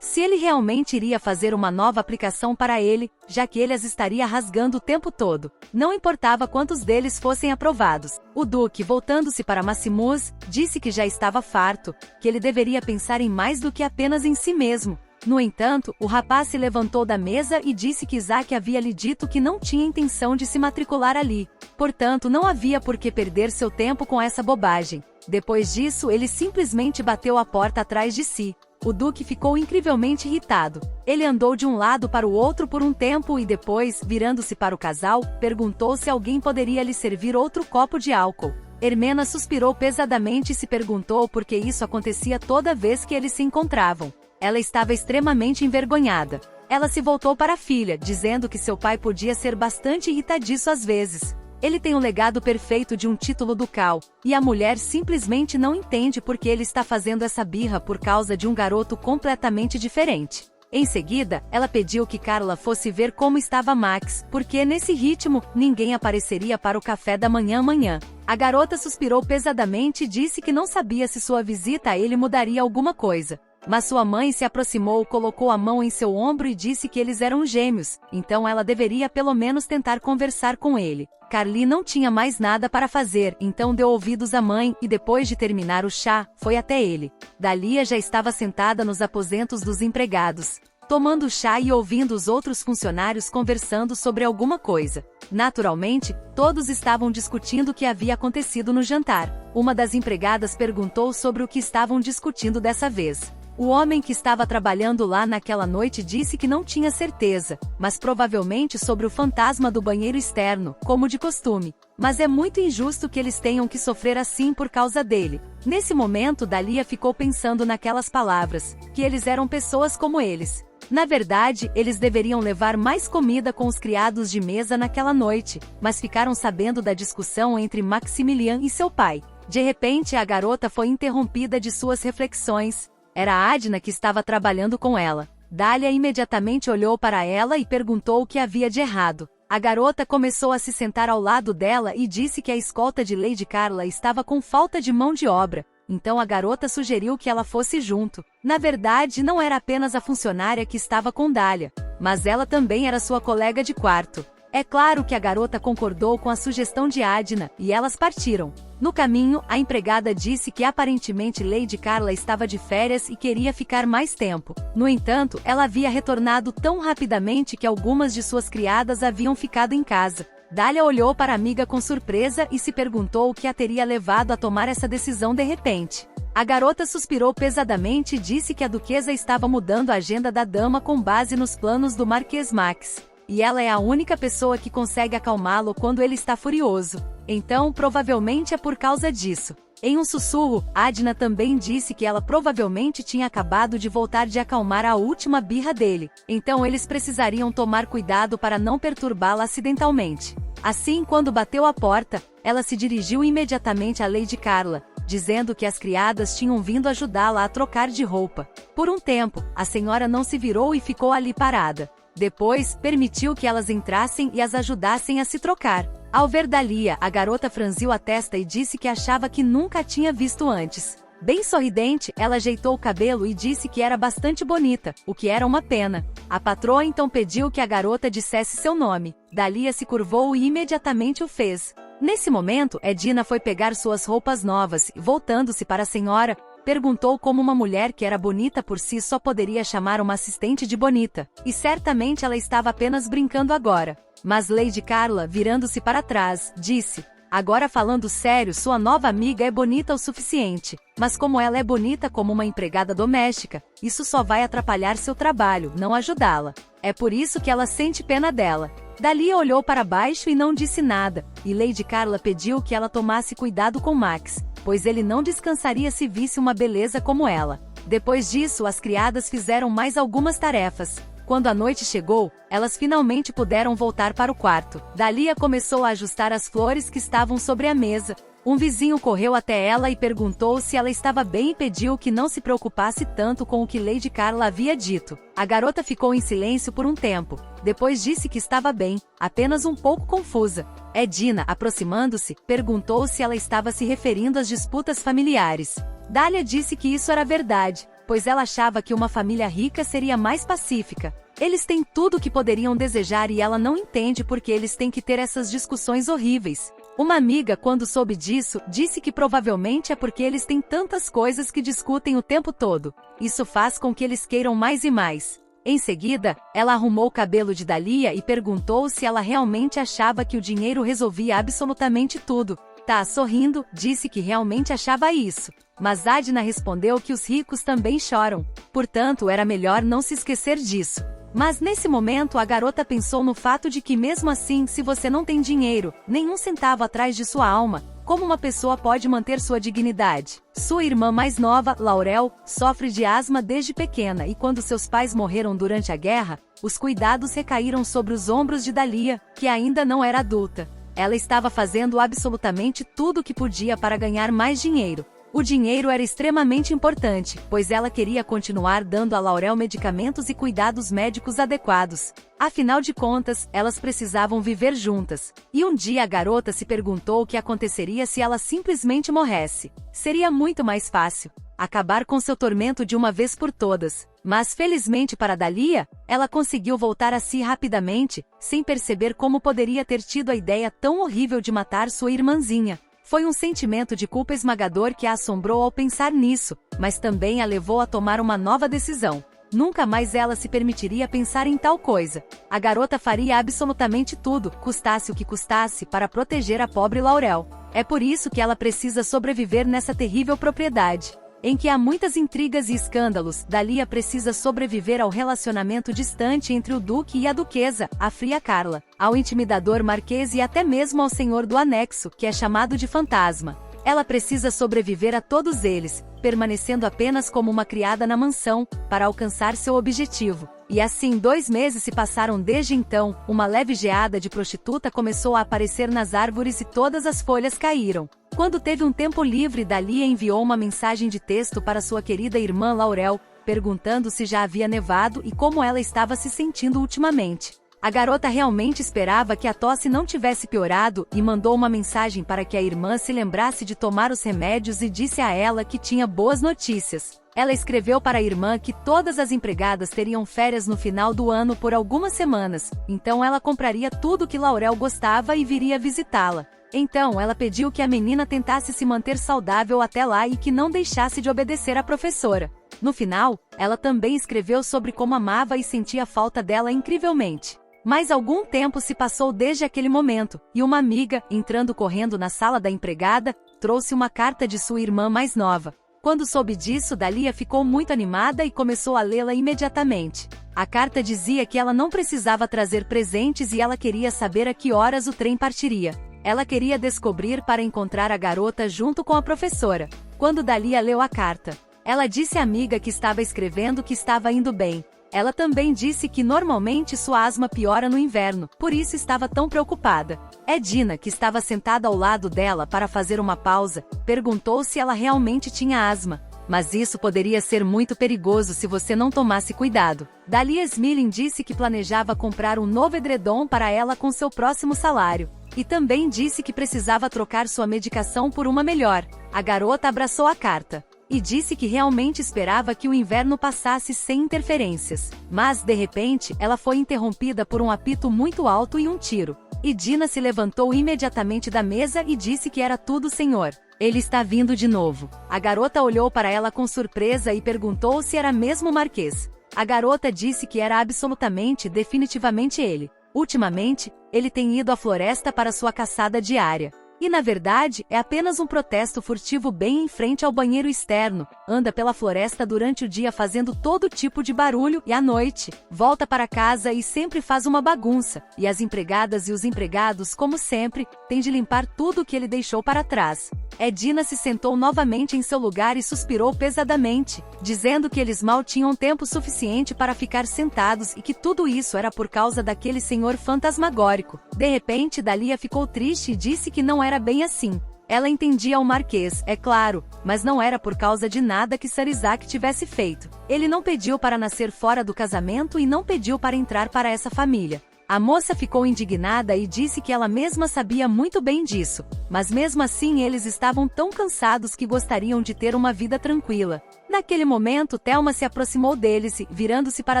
Se ele realmente iria fazer uma nova aplicação para ele, já que ele as estaria rasgando o tempo todo. Não importava quantos deles fossem aprovados. O duque, voltando-se para Maximus, disse que já estava farto, que ele deveria pensar em mais do que apenas em si mesmo. No entanto, o rapaz se levantou da mesa e disse que Isaac havia lhe dito que não tinha intenção de se matricular ali. Portanto, não havia por que perder seu tempo com essa bobagem. Depois disso, ele simplesmente bateu a porta atrás de si. O Duque ficou incrivelmente irritado. Ele andou de um lado para o outro por um tempo e depois, virando-se para o casal, perguntou se alguém poderia lhe servir outro copo de álcool. Hermena suspirou pesadamente e se perguntou por que isso acontecia toda vez que eles se encontravam. Ela estava extremamente envergonhada. Ela se voltou para a filha, dizendo que seu pai podia ser bastante irritadiço às vezes. Ele tem o legado perfeito de um título ducal, e a mulher simplesmente não entende por que ele está fazendo essa birra por causa de um garoto completamente diferente. Em seguida, ela pediu que Carla fosse ver como estava Max, porque nesse ritmo, ninguém apareceria para o café da manhã amanhã. A garota suspirou pesadamente e disse que não sabia se sua visita a ele mudaria alguma coisa. Mas sua mãe se aproximou, colocou a mão em seu ombro e disse que eles eram gêmeos, então ela deveria pelo menos tentar conversar com ele. Carly não tinha mais nada para fazer, então deu ouvidos à mãe e depois de terminar o chá, foi até ele. Dalia já estava sentada nos aposentos dos empregados, tomando chá e ouvindo os outros funcionários conversando sobre alguma coisa. Naturalmente, todos estavam discutindo o que havia acontecido no jantar. Uma das empregadas perguntou sobre o que estavam discutindo dessa vez. O homem que estava trabalhando lá naquela noite disse que não tinha certeza, mas provavelmente sobre o fantasma do banheiro externo, como de costume. Mas é muito injusto que eles tenham que sofrer assim por causa dele. Nesse momento, Dalia ficou pensando naquelas palavras, que eles eram pessoas como eles. Na verdade, eles deveriam levar mais comida com os criados de mesa naquela noite, mas ficaram sabendo da discussão entre Maximilian e seu pai. De repente, a garota foi interrompida de suas reflexões. Era a Adna que estava trabalhando com ela. Dalia imediatamente olhou para ela e perguntou o que havia de errado. A garota começou a se sentar ao lado dela e disse que a escolta de Lady Carla estava com falta de mão de obra. Então a garota sugeriu que ela fosse junto. Na verdade, não era apenas a funcionária que estava com Dalia, mas ela também era sua colega de quarto. É claro que a garota concordou com a sugestão de Adna, e elas partiram. No caminho, a empregada disse que aparentemente Lady Carla estava de férias e queria ficar mais tempo. No entanto, ela havia retornado tão rapidamente que algumas de suas criadas haviam ficado em casa. Dalia olhou para a amiga com surpresa e se perguntou o que a teria levado a tomar essa decisão de repente. A garota suspirou pesadamente e disse que a duquesa estava mudando a agenda da dama com base nos planos do Marquês Max. E ela é a única pessoa que consegue acalmá-lo quando ele está furioso. Então, provavelmente é por causa disso. Em um sussurro, Adna também disse que ela provavelmente tinha acabado de voltar de acalmar a última birra dele. Então eles precisariam tomar cuidado para não perturbá-la acidentalmente. Assim, quando bateu a porta, ela se dirigiu imediatamente a Lady Carla, dizendo que as criadas tinham vindo ajudá-la a trocar de roupa. Por um tempo, a senhora não se virou e ficou ali parada. Depois, permitiu que elas entrassem e as ajudassem a se trocar. Ao ver Dalia, a garota franziu a testa e disse que achava que nunca a tinha visto antes. Bem sorridente, ela ajeitou o cabelo e disse que era bastante bonita, o que era uma pena. A patroa então pediu que a garota dissesse seu nome. Dalia se curvou e imediatamente o fez. Nesse momento, Edina foi pegar suas roupas novas e, voltando-se para a senhora, perguntou como uma mulher que era bonita por si só poderia chamar uma assistente de bonita. E certamente ela estava apenas brincando agora. Mas Lady Carla, virando-se para trás, disse: agora falando sério, sua nova amiga é bonita o suficiente. Mas como ela é bonita como uma empregada doméstica, isso só vai atrapalhar seu trabalho, não ajudá-la. É por isso que ela sente pena dela. Dalia olhou para baixo e não disse nada, e Lady Carla pediu que ela tomasse cuidado com Max, pois ele não descansaria se visse uma beleza como ela. Depois disso, as criadas fizeram mais algumas tarefas. Quando a noite chegou, elas finalmente puderam voltar para o quarto. Dalia começou a ajustar as flores que estavam sobre a mesa. Um vizinho correu até ela e perguntou se ela estava bem e pediu que não se preocupasse tanto com o que Lady Carla havia dito. A garota ficou em silêncio por um tempo. Depois disse que estava bem, apenas um pouco confusa. Edina, aproximando-se, perguntou se ela estava se referindo às disputas familiares. Dalia disse que isso era verdade, pois ela achava que uma família rica seria mais pacífica. Eles têm tudo o que poderiam desejar e ela não entende por que eles têm que ter essas discussões horríveis. Uma amiga, quando soube disso, disse que provavelmente é porque eles têm tantas coisas que discutem o tempo todo. Isso faz com que eles queiram mais e mais. Em seguida, ela arrumou o cabelo de Dalia e perguntou se ela realmente achava que o dinheiro resolvia absolutamente tudo. Tá sorrindo, disse que realmente achava isso. Mas Adna respondeu que os ricos também choram. Portanto, era melhor não se esquecer disso. Mas nesse momento a garota pensou no fato de que mesmo assim, se você não tem dinheiro, nenhum centavo atrás de sua alma, como uma pessoa pode manter sua dignidade? Sua irmã mais nova, Laurel, sofre de asma desde pequena e quando seus pais morreram durante a guerra, os cuidados recaíram sobre os ombros de Dalia, que ainda não era adulta. Ela estava fazendo absolutamente tudo o que podia para ganhar mais dinheiro. O dinheiro era extremamente importante, pois ela queria continuar dando a Laurel medicamentos e cuidados médicos adequados. Afinal de contas, elas precisavam viver juntas. E um dia a garota se perguntou o que aconteceria se ela simplesmente morresse. Seria muito mais fácil acabar com seu tormento de uma vez por todas. Mas felizmente para Dalia, ela conseguiu voltar a si rapidamente, sem perceber como poderia ter tido a ideia tão horrível de matar sua irmãzinha. Foi um sentimento de culpa esmagador que a assombrou ao pensar nisso, mas também a levou a tomar uma nova decisão. Nunca mais ela se permitiria pensar em tal coisa. A garota faria absolutamente tudo, custasse o que custasse, para proteger a pobre Laurel. É por isso que ela precisa sobreviver nessa terrível propriedade, em que há muitas intrigas e escândalos. Dalia precisa sobreviver ao relacionamento distante entre o duque e a duquesa, a fria Carla, ao intimidador marquês e até mesmo ao senhor do anexo, que é chamado de fantasma. Ela precisa sobreviver a todos eles, permanecendo apenas como uma criada na mansão, para alcançar seu objetivo. E assim 2 meses se passaram desde então, uma leve geada de prostituta começou a aparecer nas árvores e todas as folhas caíram. Quando teve um tempo livre, Dalia enviou uma mensagem de texto para sua querida irmã Laurel, perguntando se já havia nevado e como ela estava se sentindo ultimamente. A garota realmente esperava que a tosse não tivesse piorado e mandou uma mensagem para que a irmã se lembrasse de tomar os remédios e disse a ela que tinha boas notícias. Ela escreveu para a irmã que todas as empregadas teriam férias no final do ano por algumas semanas, então ela compraria tudo que Laurel gostava e viria visitá-la. Então ela pediu que a menina tentasse se manter saudável até lá e que não deixasse de obedecer à professora. No final, ela também escreveu sobre como amava e sentia falta dela incrivelmente. Mas algum tempo se passou desde aquele momento, e uma amiga, entrando correndo na sala da empregada, trouxe uma carta de sua irmã mais nova. Quando soube disso, Dalia ficou muito animada e começou a lê-la imediatamente. A carta dizia que ela não precisava trazer presentes e ela queria saber a que horas o trem partiria. Ela queria descobrir para encontrar a garota junto com a professora. Quando Dalia leu a carta, ela disse à amiga que estava escrevendo que estava indo bem. Ela também disse que normalmente sua asma piora no inverno, por isso estava tão preocupada. Edna, que estava sentada ao lado dela para fazer uma pausa, perguntou se ela realmente tinha asma. Mas isso poderia ser muito perigoso se você não tomasse cuidado. Dalia Smilin disse que planejava comprar um novo edredom para ela com seu próximo salário. E também disse que precisava trocar sua medicação por uma melhor. A garota abraçou a carta e disse que realmente esperava que o inverno passasse sem interferências. Mas, de repente, ela foi interrompida por um apito muito alto e um tiro. E Dina se levantou imediatamente da mesa e disse que era tudo, senhor. Ele está vindo de novo. A garota olhou para ela com surpresa e perguntou se era mesmo o Marquês. A garota disse que era absolutamente, definitivamente ele. Ultimamente, ele tem ido à floresta para sua caçada diária. E na verdade, é apenas um protesto furtivo bem em frente ao banheiro externo. Anda pela floresta durante o dia fazendo todo tipo de barulho e à noite volta para casa e sempre faz uma bagunça. E as empregadas e os empregados, como sempre, têm de limpar tudo que ele deixou para trás. Edna se sentou novamente em seu lugar e suspirou pesadamente, dizendo que eles mal tinham tempo suficiente para ficar sentados e que tudo isso era por causa daquele senhor fantasmagórico. De repente, Dalia ficou triste e disse que não era bem assim. Ela entendia o Marquês, é claro, mas não era por causa de nada que Sarizak tivesse feito. Ele não pediu para nascer fora do casamento e não pediu para entrar para essa família. A moça ficou indignada e disse que ela mesma sabia muito bem disso, mas mesmo assim eles estavam tão cansados que gostariam de ter uma vida tranquila. Naquele momento, Thelma se aproximou deles e, virando-se para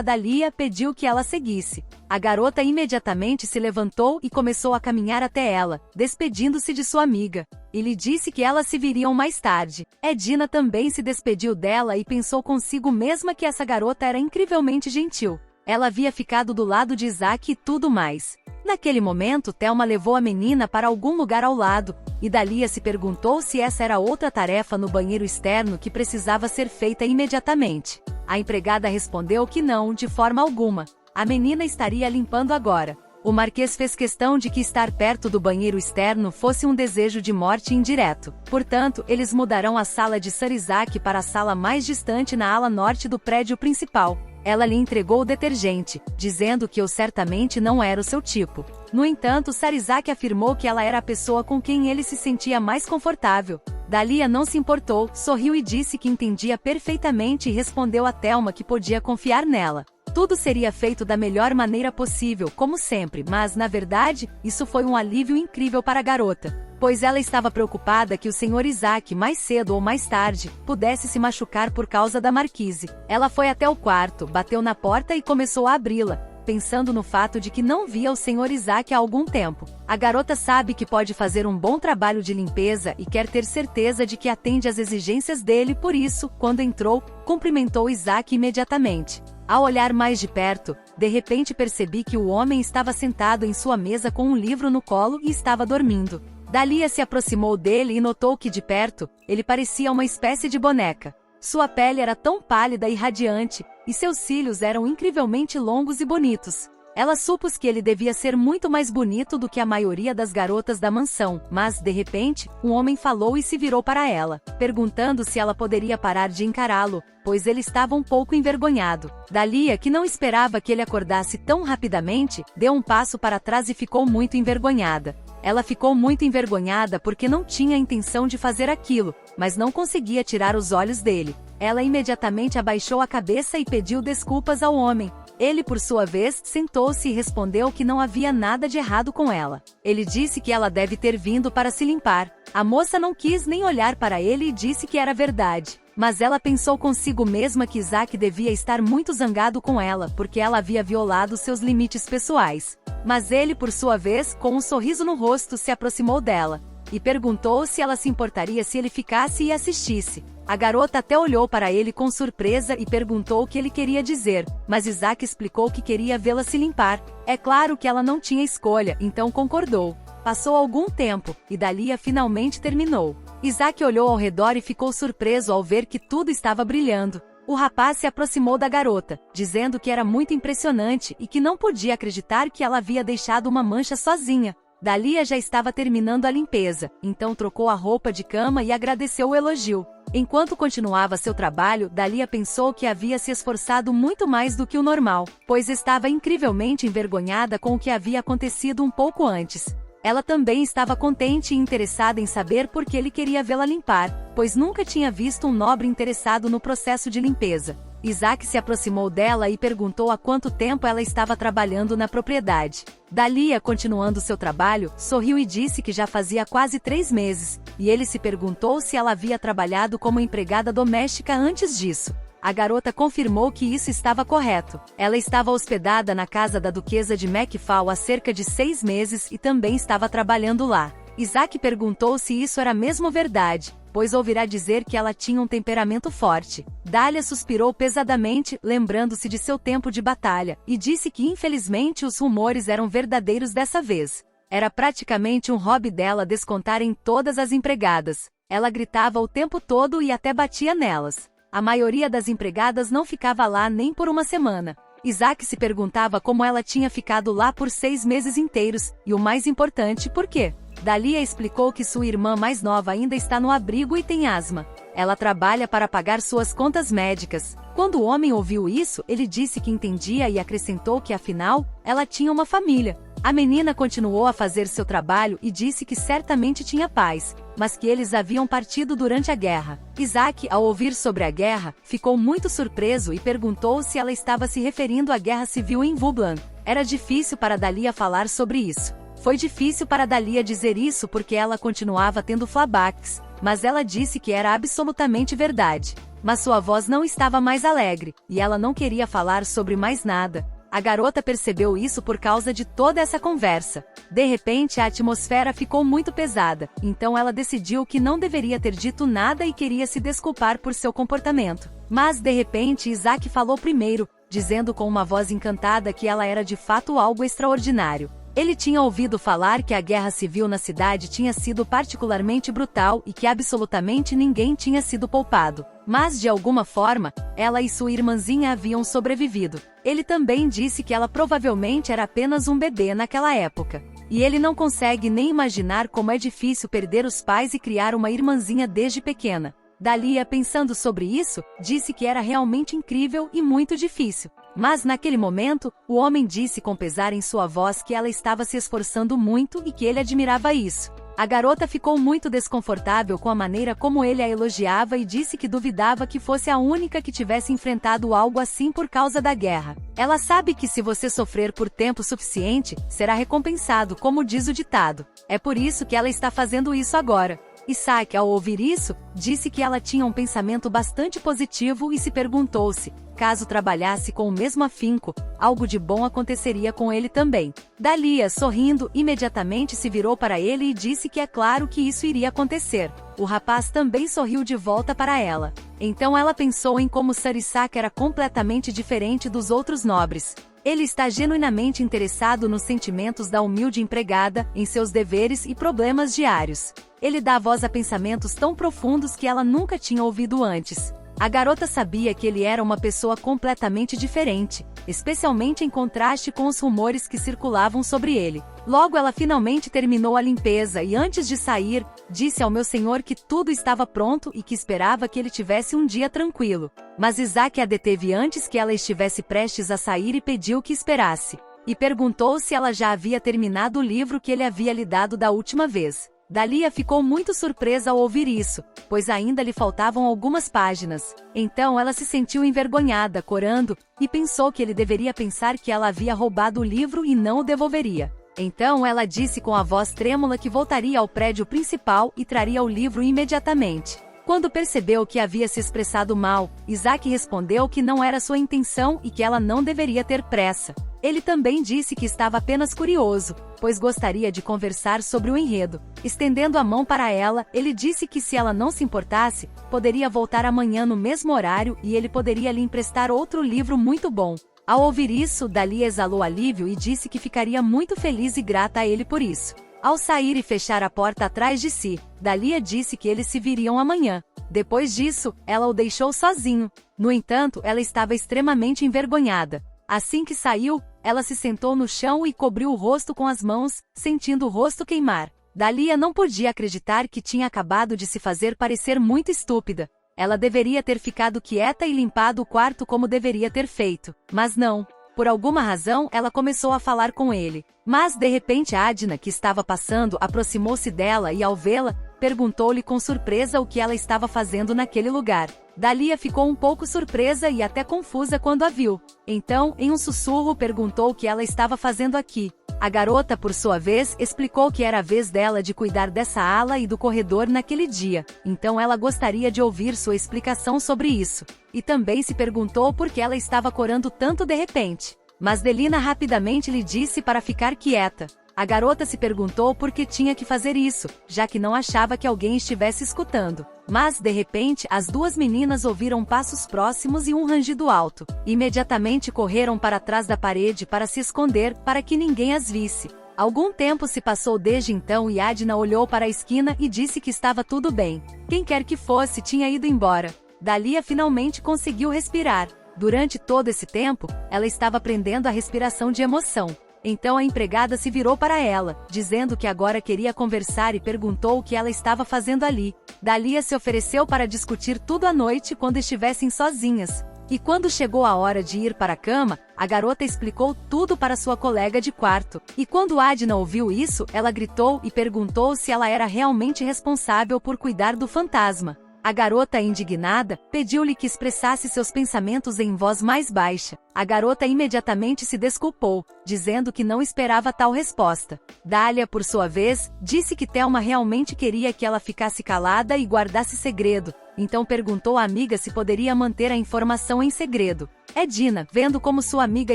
Dalia, pediu que ela seguisse. A garota imediatamente se levantou e começou a caminhar até ela, despedindo-se de sua amiga. E lhe disse que elas se viriam mais tarde. Edna também se despediu dela e pensou consigo mesma que essa garota era incrivelmente gentil. Ela havia ficado do lado de Isaac e tudo mais. naquele momento Thelma levou a menina para algum lugar ao lado, e Dalia se perguntou se essa era outra tarefa no banheiro externo que precisava ser feita imediatamente. A empregada respondeu que não, de forma alguma. A menina estaria limpando agora. O Marquês fez questão de que estar perto do banheiro externo fosse um desejo de morte indireto. Portanto, eles mudarão a sala de Sir Isaac para a sala mais distante na ala norte do prédio principal. Ela lhe entregou o detergente, dizendo que eu certamente não era o seu tipo. No entanto, Sir Isaac afirmou que ela era a pessoa com quem ele se sentia mais confortável. Dalia não se importou, sorriu e disse que entendia perfeitamente e respondeu a Thelma que podia confiar nela. Tudo seria feito da melhor maneira possível, como sempre, mas, na verdade, isso foi um alívio incrível para a garota, pois ela estava preocupada que o Sr. Isaac, mais cedo ou mais tarde, pudesse se machucar por causa da marquise. Ela foi até o quarto, bateu na porta e começou a abri-la, pensando no fato de que não via o Sr. Isaac há algum tempo. A garota sabe que pode fazer um bom trabalho de limpeza e quer ter certeza de que atende às exigências dele, por isso, quando entrou, cumprimentou Isaac imediatamente. Ao olhar mais de perto, de repente percebi que o homem estava sentado em sua mesa com um livro no colo e estava dormindo. Dalia se aproximou dele e notou que de perto, ele parecia uma espécie de boneca. Sua pele era tão pálida e radiante, e seus cílios eram incrivelmente longos e bonitos. Ela supôs que ele devia ser muito mais bonito do que a maioria das garotas da mansão, mas, de repente, um homem falou e se virou para ela, perguntando se ela poderia parar de encará-lo, pois ele estava um pouco envergonhado. Dalia, que não esperava que ele acordasse tão rapidamente, deu um passo para trás e ficou muito envergonhada. Ela ficou muito envergonhada porque não tinha a intenção de fazer aquilo, mas não conseguia tirar os olhos dele. Ela imediatamente abaixou a cabeça e pediu desculpas ao homem. Ele, por sua vez, sentou-se e respondeu que não havia nada de errado com ela. Ele disse que ela deve ter vindo para se limpar. A moça não quis nem olhar para ele e disse que era verdade. Mas ela pensou consigo mesma que Isaac devia estar muito zangado com ela, porque ela havia violado seus limites pessoais. Mas ele, por sua vez, com um sorriso no rosto, se aproximou dela e perguntou se ela se importaria se ele ficasse e assistisse. A garota até olhou para ele com surpresa e perguntou o que ele queria dizer, mas Isaac explicou que queria vê-la se limpar. É claro que ela não tinha escolha, então concordou. Passou algum tempo, e Dalia finalmente terminou. Isaac olhou ao redor e ficou surpreso ao ver que tudo estava brilhando. O rapaz se aproximou da garota, dizendo que era muito impressionante e que não podia acreditar que ela havia deixado uma mancha sozinha. Dalia já estava terminando a limpeza, então trocou a roupa de cama e agradeceu o elogio. Enquanto continuava seu trabalho, Dalia pensou que havia se esforçado muito mais do que o normal, pois estava incrivelmente envergonhada com o que havia acontecido um pouco antes. Ela também estava contente e interessada em saber por que ele queria vê-la limpar, pois nunca tinha visto um nobre interessado no processo de limpeza. Isaac se aproximou dela e perguntou há quanto tempo ela estava trabalhando na propriedade. Dalia, continuando seu trabalho, sorriu e disse que já fazia quase 3 meses, e ele se perguntou se ela havia trabalhado como empregada doméstica antes disso. A garota confirmou que isso estava correto. Ela estava hospedada na casa da duquesa de Macfall há cerca de 6 meses e também estava trabalhando lá. Isaac perguntou se isso era mesmo verdade, pois ouvirá dizer que ela tinha um temperamento forte. Dalia suspirou pesadamente, lembrando-se de seu tempo de batalha, e disse que infelizmente os rumores eram verdadeiros dessa vez. Era praticamente um hobby dela descontar em todas as empregadas. Ela gritava o tempo todo e até batia nelas. A maioria das empregadas não ficava lá nem por uma semana. Isaac se perguntava como ela tinha ficado lá por 6 meses inteiros, e o mais importante, por quê? Dalia explicou que sua irmã mais nova ainda está no abrigo e tem asma. Ela trabalha para pagar suas contas médicas. Quando o homem ouviu isso, ele disse que entendia e acrescentou que afinal, ela tinha uma família. A menina continuou a fazer seu trabalho e disse que certamente tinha pais, mas que eles haviam partido durante a guerra. Isaac, ao ouvir sobre a guerra, ficou muito surpreso e perguntou se ela estava se referindo à guerra civil em Vublan. Era difícil para Dalia falar sobre isso. Foi difícil para Dalia dizer isso porque ela continuava tendo flashbacks, mas ela disse que era absolutamente verdade. Mas sua voz não estava mais alegre, e ela não queria falar sobre mais nada. A garota percebeu isso por causa de toda essa conversa. De repente a atmosfera ficou muito pesada, então ela decidiu que não deveria ter dito nada e queria se desculpar por seu comportamento. Mas de repente Isaac falou primeiro, dizendo com uma voz encantada que ela era de fato algo extraordinário. Ele tinha ouvido falar que a guerra civil na cidade tinha sido particularmente brutal e que absolutamente ninguém tinha sido poupado. Mas de alguma forma, ela e sua irmãzinha haviam sobrevivido. Ele também disse que ela provavelmente era apenas um bebê naquela época. E ele não consegue nem imaginar como é difícil perder os pais e criar uma irmãzinha desde pequena. Dalia, pensando sobre isso, disse que era realmente incrível e muito difícil. Mas naquele momento, o homem disse com pesar em sua voz que ela estava se esforçando muito e que ele admirava isso. A garota ficou muito desconfortável com a maneira como ele a elogiava e disse que duvidava que fosse a única que tivesse enfrentado algo assim por causa da guerra. Ela sabe que se você sofrer por tempo suficiente, será recompensado, como diz o ditado. É por isso que ela está fazendo isso agora. Isaac, ao ouvir isso, disse que ela tinha um pensamento bastante positivo e se perguntou se, caso trabalhasse com o mesmo afinco, algo de bom aconteceria com ele também. Dalia, sorrindo, imediatamente se virou para ele e disse que é claro que isso iria acontecer. O rapaz também sorriu de volta para ela. Então ela pensou em como Sir Isaac era completamente diferente dos outros nobres. Ele está genuinamente interessado nos sentimentos da humilde empregada, em seus deveres e problemas diários. Ele dá voz a pensamentos tão profundos que ela nunca tinha ouvido antes. A garota sabia que ele era uma pessoa completamente diferente, especialmente em contraste com os rumores que circulavam sobre ele. Logo ela finalmente terminou a limpeza e antes de sair, disse ao meu senhor que tudo estava pronto e que esperava que ele tivesse um dia tranquilo. Mas Isaac a deteve antes que ela estivesse prestes a sair e pediu que esperasse. E perguntou se ela já havia terminado o livro que ele havia lhe dado da última vez. Dalia ficou muito surpresa ao ouvir isso, pois ainda lhe faltavam algumas páginas. Então ela se sentiu envergonhada, corando, e pensou que ele deveria pensar que ela havia roubado o livro e não o devolveria. Então ela disse com a voz trêmula que voltaria ao prédio principal e traria o livro imediatamente. Quando percebeu que havia se expressado mal, Isaac respondeu que não era sua intenção e que ela não deveria ter pressa. Ele também disse que estava apenas curioso, pois gostaria de conversar sobre o enredo. Estendendo a mão para ela, ele disse que se ela não se importasse, poderia voltar amanhã no mesmo horário e ele poderia lhe emprestar outro livro muito bom. Ao ouvir isso, Dalia exalou alívio e disse que ficaria muito feliz e grata a ele por isso. Ao sair e fechar a porta atrás de si, Dalia disse que eles se viriam amanhã. Depois disso, ela o deixou sozinho. No entanto, ela estava extremamente envergonhada. Assim que saiu, ela se sentou no chão e cobriu o rosto com as mãos, sentindo o rosto queimar. Dalia não podia acreditar que tinha acabado de se fazer parecer muito estúpida. Ela deveria ter ficado quieta e limpado o quarto como deveria ter feito. Mas não. Por alguma razão, ela começou a falar com ele. Mas, de repente, Adna, que estava passando, aproximou-se dela e, ao vê-la, perguntou-lhe com surpresa o que ela estava fazendo naquele lugar. Dalia ficou um pouco surpresa e até confusa quando a viu. Então, em um sussurro, perguntou o que ela estava fazendo aqui. A garota, por sua vez, explicou que era a vez dela de cuidar dessa ala e do corredor naquele dia. Então ela gostaria de ouvir sua explicação sobre isso. E também se perguntou por que ela estava corando tanto de repente. Mas Delina rapidamente lhe disse para ficar quieta. A garota se perguntou por que tinha que fazer isso, já que não achava que alguém estivesse escutando. Mas, de repente, as duas meninas ouviram passos próximos e um rangido alto. Imediatamente correram para trás da parede para se esconder, para que ninguém as visse. Algum tempo se passou desde então e Adna olhou para a esquina e disse que estava tudo bem. Quem quer que fosse tinha ido embora. Dalia finalmente conseguiu respirar. Durante todo esse tempo, ela estava aprendendo a respiração de emoção. Então a empregada se virou para ela, dizendo que agora queria conversar e perguntou o que ela estava fazendo ali. Dalia se ofereceu para discutir tudo à noite quando estivessem sozinhas. E quando chegou a hora de ir para a cama, a garota explicou tudo para sua colega de quarto. E quando Adna ouviu isso, ela gritou e perguntou se ela era realmente responsável por cuidar do fantasma. A garota, indignada, pediu-lhe que expressasse seus pensamentos em voz mais baixa. A garota imediatamente se desculpou, dizendo que não esperava tal resposta. Dália, por sua vez, disse que Thelma realmente queria que ela ficasse calada e guardasse segredo. Então perguntou à amiga se poderia manter a informação em segredo. Edina, vendo como sua amiga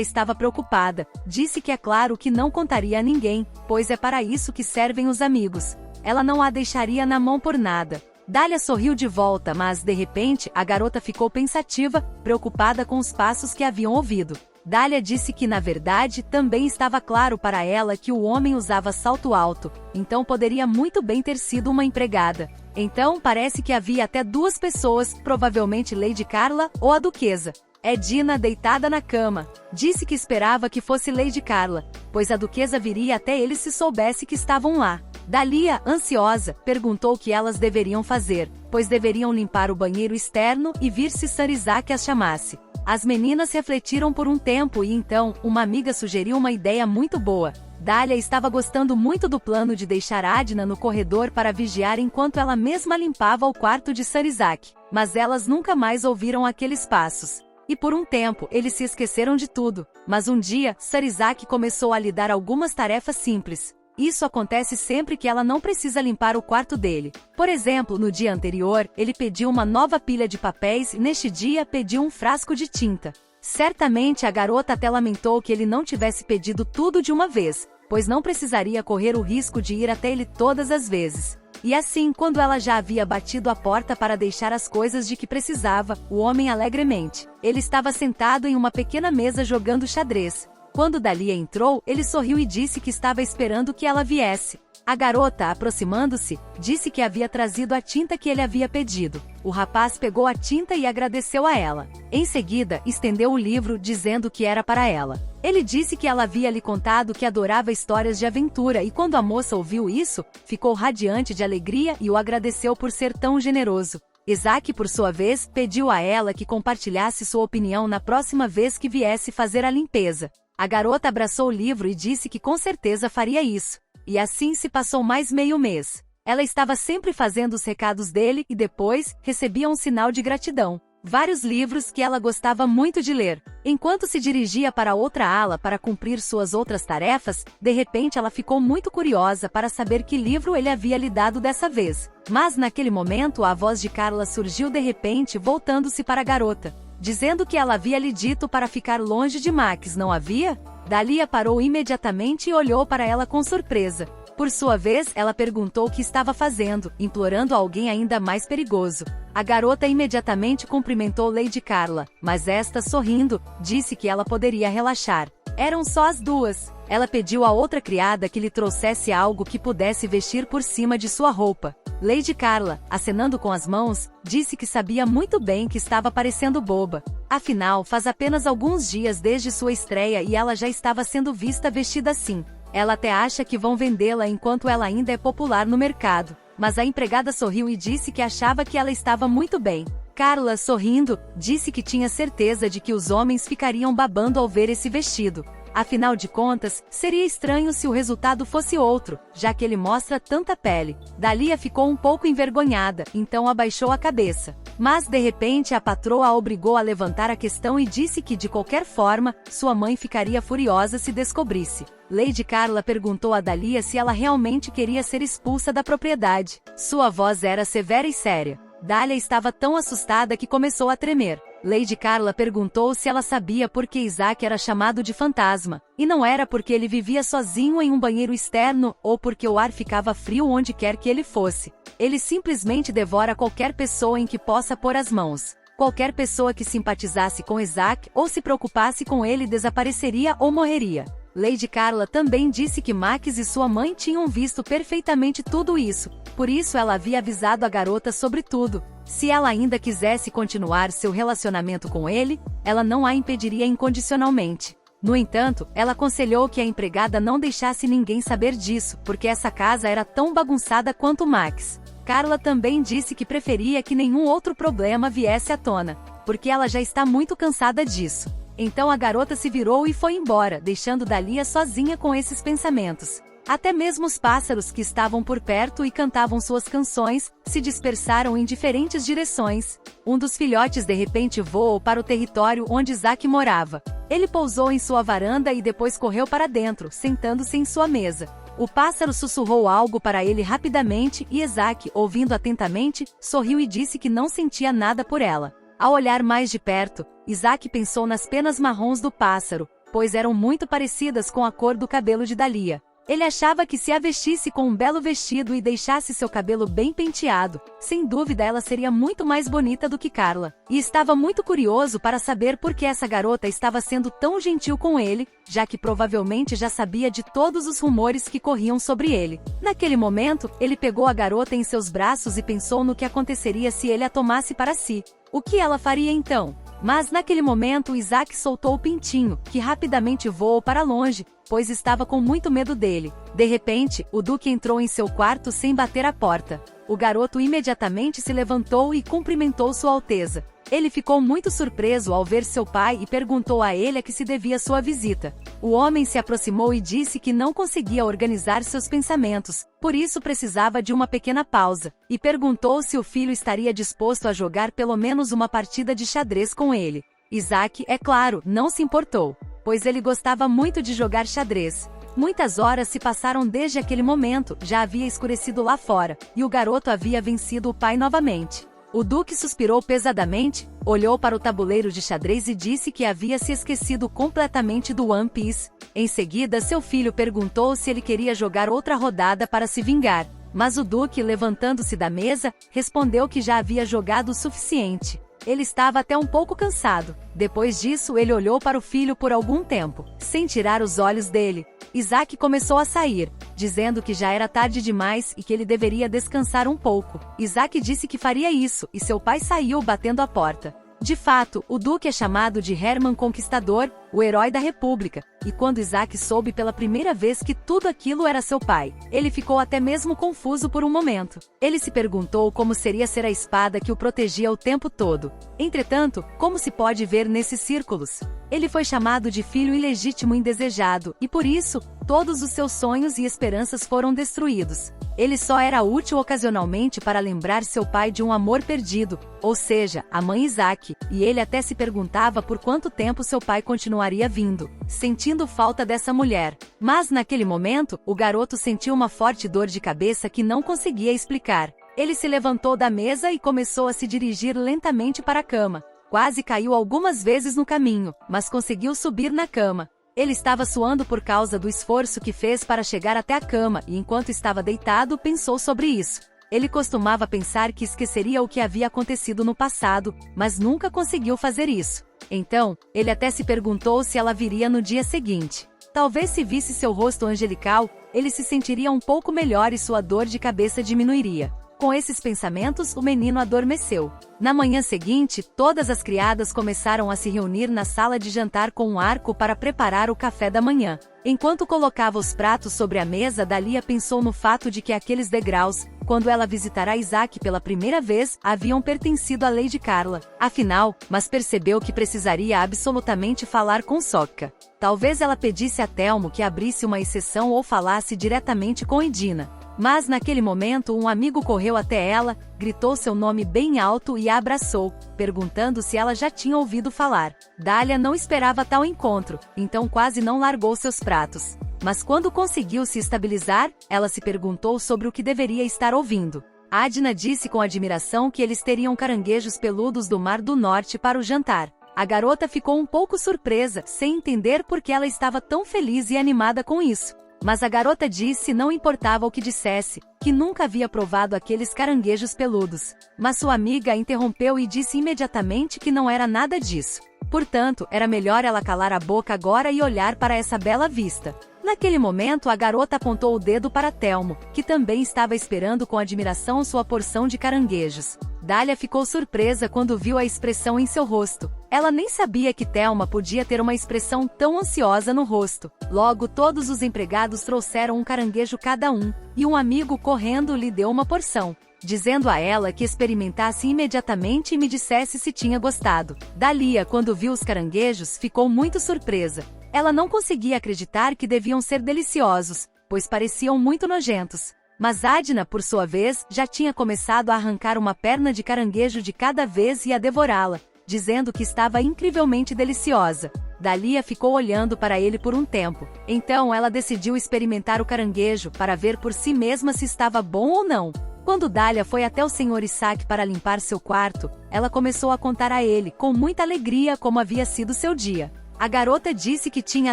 estava preocupada, disse que é claro que não contaria a ninguém, pois é para isso que servem os amigos. Ela não a deixaria na mão por nada. Dália sorriu de volta, mas, de repente, a garota ficou pensativa, preocupada com os passos que haviam ouvido. Dália disse que na verdade também estava claro para ela que o homem usava salto alto, então poderia muito bem ter sido uma empregada. Então parece que havia até duas pessoas, provavelmente Lady Carla ou a duquesa. Edina, deitada na cama, disse que esperava que fosse Lady Carla, pois a duquesa viria até eles se soubesse que estavam lá. Dália, ansiosa, perguntou o que elas deveriam fazer, pois deveriam limpar o banheiro externo e vir se Sir Isaac as chamasse. As meninas refletiram por um tempo e então, uma amiga sugeriu uma ideia muito boa. Dália estava gostando muito do plano de deixar Adna no corredor para vigiar enquanto ela mesma limpava o quarto de Sir Isaac, mas elas nunca mais ouviram aqueles passos. E por um tempo, eles se esqueceram de tudo. Mas um dia, Sir Isaac começou a lhe dar algumas tarefas simples. Isso acontece sempre que ela não precisa limpar o quarto dele. Por exemplo, no dia anterior, ele pediu uma nova pilha de papéis e neste dia pediu um frasco de tinta. Certamente a garota até lamentou que ele não tivesse pedido tudo de uma vez, pois não precisaria correr o risco de ir até ele todas as vezes. E assim, quando ela já havia batido a porta para deixar as coisas de que precisava, o homem alegremente. Ele estava sentado em uma pequena mesa jogando xadrez. Quando Dália entrou, ele sorriu e disse que estava esperando que ela viesse. A garota, aproximando-se, disse que havia trazido a tinta que ele havia pedido. O rapaz pegou a tinta e agradeceu a ela. Em seguida, estendeu o livro, dizendo que era para ela. Ele disse que ela havia lhe contado que adorava histórias de aventura e quando a moça ouviu isso, ficou radiante de alegria e o agradeceu por ser tão generoso. Isaac, por sua vez, pediu a ela que compartilhasse sua opinião na próxima vez que viesse fazer a limpeza. A garota abraçou o livro e disse que com certeza faria isso. E assim se passou mais meio mês. Ela estava sempre fazendo os recados dele e depois, recebia um sinal de gratidão. Vários livros que ela gostava muito de ler. Enquanto se dirigia para outra ala para cumprir suas outras tarefas, de repente ela ficou muito curiosa para saber que livro ele havia lhe dado dessa vez. Mas naquele momento a voz de Carla surgiu de repente voltando-se para a garota, dizendo que ela havia lhe dito para ficar longe de Max, não havia? Dália parou imediatamente e olhou para ela com surpresa. Por sua vez, ela perguntou o que estava fazendo, implorando a alguém ainda mais perigoso. A garota imediatamente cumprimentou Lady Carla, mas esta, sorrindo, disse que ela poderia relaxar. Eram só as duas. Ela pediu a outra criada que lhe trouxesse algo que pudesse vestir por cima de sua roupa. Lady Carla, acenando com as mãos, disse que sabia muito bem que estava parecendo boba. Afinal, faz apenas alguns dias desde sua estreia e ela já estava sendo vista vestida assim. Ela até acha que vão vendê-la enquanto ela ainda é popular no mercado. Mas a empregada sorriu e disse que achava que ela estava muito bem. Carla, sorrindo, disse que tinha certeza de que os homens ficariam babando ao ver esse vestido. Afinal de contas, seria estranho se o resultado fosse outro, já que ele mostra tanta pele. Dália ficou um pouco envergonhada, então abaixou a cabeça. Mas de repente a patroa a obrigou a levantar a questão e disse que de qualquer forma, sua mãe ficaria furiosa se descobrisse. Lady Carla perguntou a Dália se ela realmente queria ser expulsa da propriedade. Sua voz era severa e séria. Dália estava tão assustada que começou a tremer. Lady Carla perguntou se ela sabia por que Isaac era chamado de fantasma, e não era porque ele vivia sozinho em um banheiro externo, ou porque o ar ficava frio onde quer que ele fosse. Ele simplesmente devora qualquer pessoa em que possa pôr as mãos. Qualquer pessoa que simpatizasse com Isaac ou se preocupasse com ele desapareceria ou morreria. Lady Carla também disse que Max e sua mãe tinham visto perfeitamente tudo isso, por isso ela havia avisado a garota sobre tudo. Se ela ainda quisesse continuar seu relacionamento com ele, ela não a impediria incondicionalmente. No entanto, ela aconselhou que a empregada não deixasse ninguém saber disso, porque essa casa era tão bagunçada quanto Max. Carla também disse que preferia que nenhum outro problema viesse à tona, porque ela já está muito cansada disso. Então a garota se virou e foi embora, deixando Dália sozinha com esses pensamentos. Até mesmo os pássaros que estavam por perto e cantavam suas canções, se dispersaram em diferentes direções. Um dos filhotes de repente voou para o território onde Isaac morava. Ele pousou em sua varanda e depois correu para dentro, sentando-se em sua mesa. O pássaro sussurrou algo para ele rapidamente e Isaac, ouvindo atentamente, sorriu e disse que não sentia nada por ela. Ao olhar mais de perto, Isaac pensou nas penas marrons do pássaro, pois eram muito parecidas com a cor do cabelo de Dália. Ele achava que se a vestisse com um belo vestido e deixasse seu cabelo bem penteado, sem dúvida ela seria muito mais bonita do que Carla. E estava muito curioso para saber por que essa garota estava sendo tão gentil com ele, já que provavelmente já sabia de todos os rumores que corriam sobre ele. Naquele momento, ele pegou a garota em seus braços e pensou no que aconteceria se ele a tomasse para si. O que ela faria então? Mas naquele momento Isaac soltou o pintinho, que rapidamente voou para longe, pois estava com muito medo dele. De repente, o Duque entrou em seu quarto sem bater a porta. O garoto imediatamente se levantou e cumprimentou Sua Alteza. Ele ficou muito surpreso ao ver seu pai e perguntou a ele a que se devia sua visita. O homem se aproximou e disse que não conseguia organizar seus pensamentos, por isso precisava de uma pequena pausa, e perguntou se o filho estaria disposto a jogar pelo menos uma partida de xadrez com ele. Isaac, é claro, não se importou, pois ele gostava muito de jogar xadrez. Muitas horas se passaram desde aquele momento, já havia escurecido lá fora, e o garoto havia vencido o pai novamente. O Duque suspirou pesadamente, olhou para o tabuleiro de xadrez e disse que havia se esquecido completamente do One Piece. Em seguida, seu filho perguntou se ele queria jogar outra rodada para se vingar, mas o Duque, levantando-se da mesa, respondeu que já havia jogado o suficiente. Ele estava até um pouco cansado. Depois disso, ele olhou para o filho por algum tempo, sem tirar os olhos dele. Isaac começou a sair, dizendo que já era tarde demais e que ele deveria descansar um pouco. Isaac disse que faria isso, e seu pai saiu batendo a porta. De fato, o Duque é chamado de Hermann Conquistador, o herói da República, e quando Isaac soube pela primeira vez que tudo aquilo era seu pai, ele ficou até mesmo confuso por um momento. Ele se perguntou como seria ser a espada que o protegia o tempo todo. Entretanto, como se pode ver nesses círculos, ele foi chamado de filho ilegítimo indesejado, e por isso, todos os seus sonhos e esperanças foram destruídos. Ele só era útil ocasionalmente para lembrar seu pai de um amor perdido, ou seja, a mãe Isaac, e ele até se perguntava por quanto tempo seu pai continuaria vindo, sentindo falta dessa mulher. Mas naquele momento, o garoto sentiu uma forte dor de cabeça que não conseguia explicar. Ele se levantou da mesa e começou a se dirigir lentamente para a cama. Quase caiu algumas vezes no caminho, mas conseguiu subir na cama. Ele estava suando por causa do esforço que fez para chegar até a cama e enquanto estava deitado pensou sobre isso. Ele costumava pensar que esqueceria o que havia acontecido no passado, mas nunca conseguiu fazer isso. Então, ele até se perguntou se ela viria no dia seguinte. Talvez se visse seu rosto angelical, ele se sentiria um pouco melhor e sua dor de cabeça diminuiria. Com esses pensamentos, o menino adormeceu. Na manhã seguinte, todas as criadas começaram a se reunir na sala de jantar com um arco para preparar o café da manhã. Enquanto colocava os pratos sobre a mesa, Dalia pensou no fato de que aqueles degraus, quando ela visitará Isaac pela primeira vez, haviam pertencido à Lady Carla. Afinal, mas percebeu que precisaria absolutamente falar com Sokka. Talvez ela pedisse a Telmo que abrisse uma exceção ou falasse diretamente com Edina. Mas naquele momento um amigo correu até ela, gritou seu nome bem alto e a abraçou, perguntando se ela já tinha ouvido falar. Dália não esperava tal encontro, então quase não largou seus pratos. Mas quando conseguiu se estabilizar, ela se perguntou sobre o que deveria estar ouvindo. Adna disse com admiração que eles teriam caranguejos peludos do Mar do Norte para o jantar. A garota ficou um pouco surpresa, sem entender por que ela estava tão feliz e animada com isso. Mas a garota disse não importava o que dissesse, que nunca havia provado aqueles caranguejos peludos. Mas sua amiga a interrompeu e disse imediatamente que não era nada disso. Portanto, era melhor ela calar a boca agora e olhar para essa bela vista. Naquele momento a garota apontou o dedo para Telmo, que também estava esperando com admiração sua porção de caranguejos. Dália ficou surpresa quando viu a expressão em seu rosto. Ela nem sabia que Thelma podia ter uma expressão tão ansiosa no rosto. Logo todos os empregados trouxeram um caranguejo cada um, e um amigo correndo lhe deu uma porção, dizendo a ela que experimentasse imediatamente e me dissesse se tinha gostado. Dalia, quando viu os caranguejos, ficou muito surpresa. Ela não conseguia acreditar que deviam ser deliciosos, pois pareciam muito nojentos. Mas Adna, por sua vez, já tinha começado a arrancar uma perna de caranguejo de cada vez e a devorá-la, dizendo que estava incrivelmente deliciosa. Dalia ficou olhando para ele por um tempo. Então ela decidiu experimentar o caranguejo para ver por si mesma se estava bom ou não. Quando Dália foi até o Sr. Isaac para limpar seu quarto, ela começou a contar a ele, com muita alegria, como havia sido seu dia. A garota disse que tinha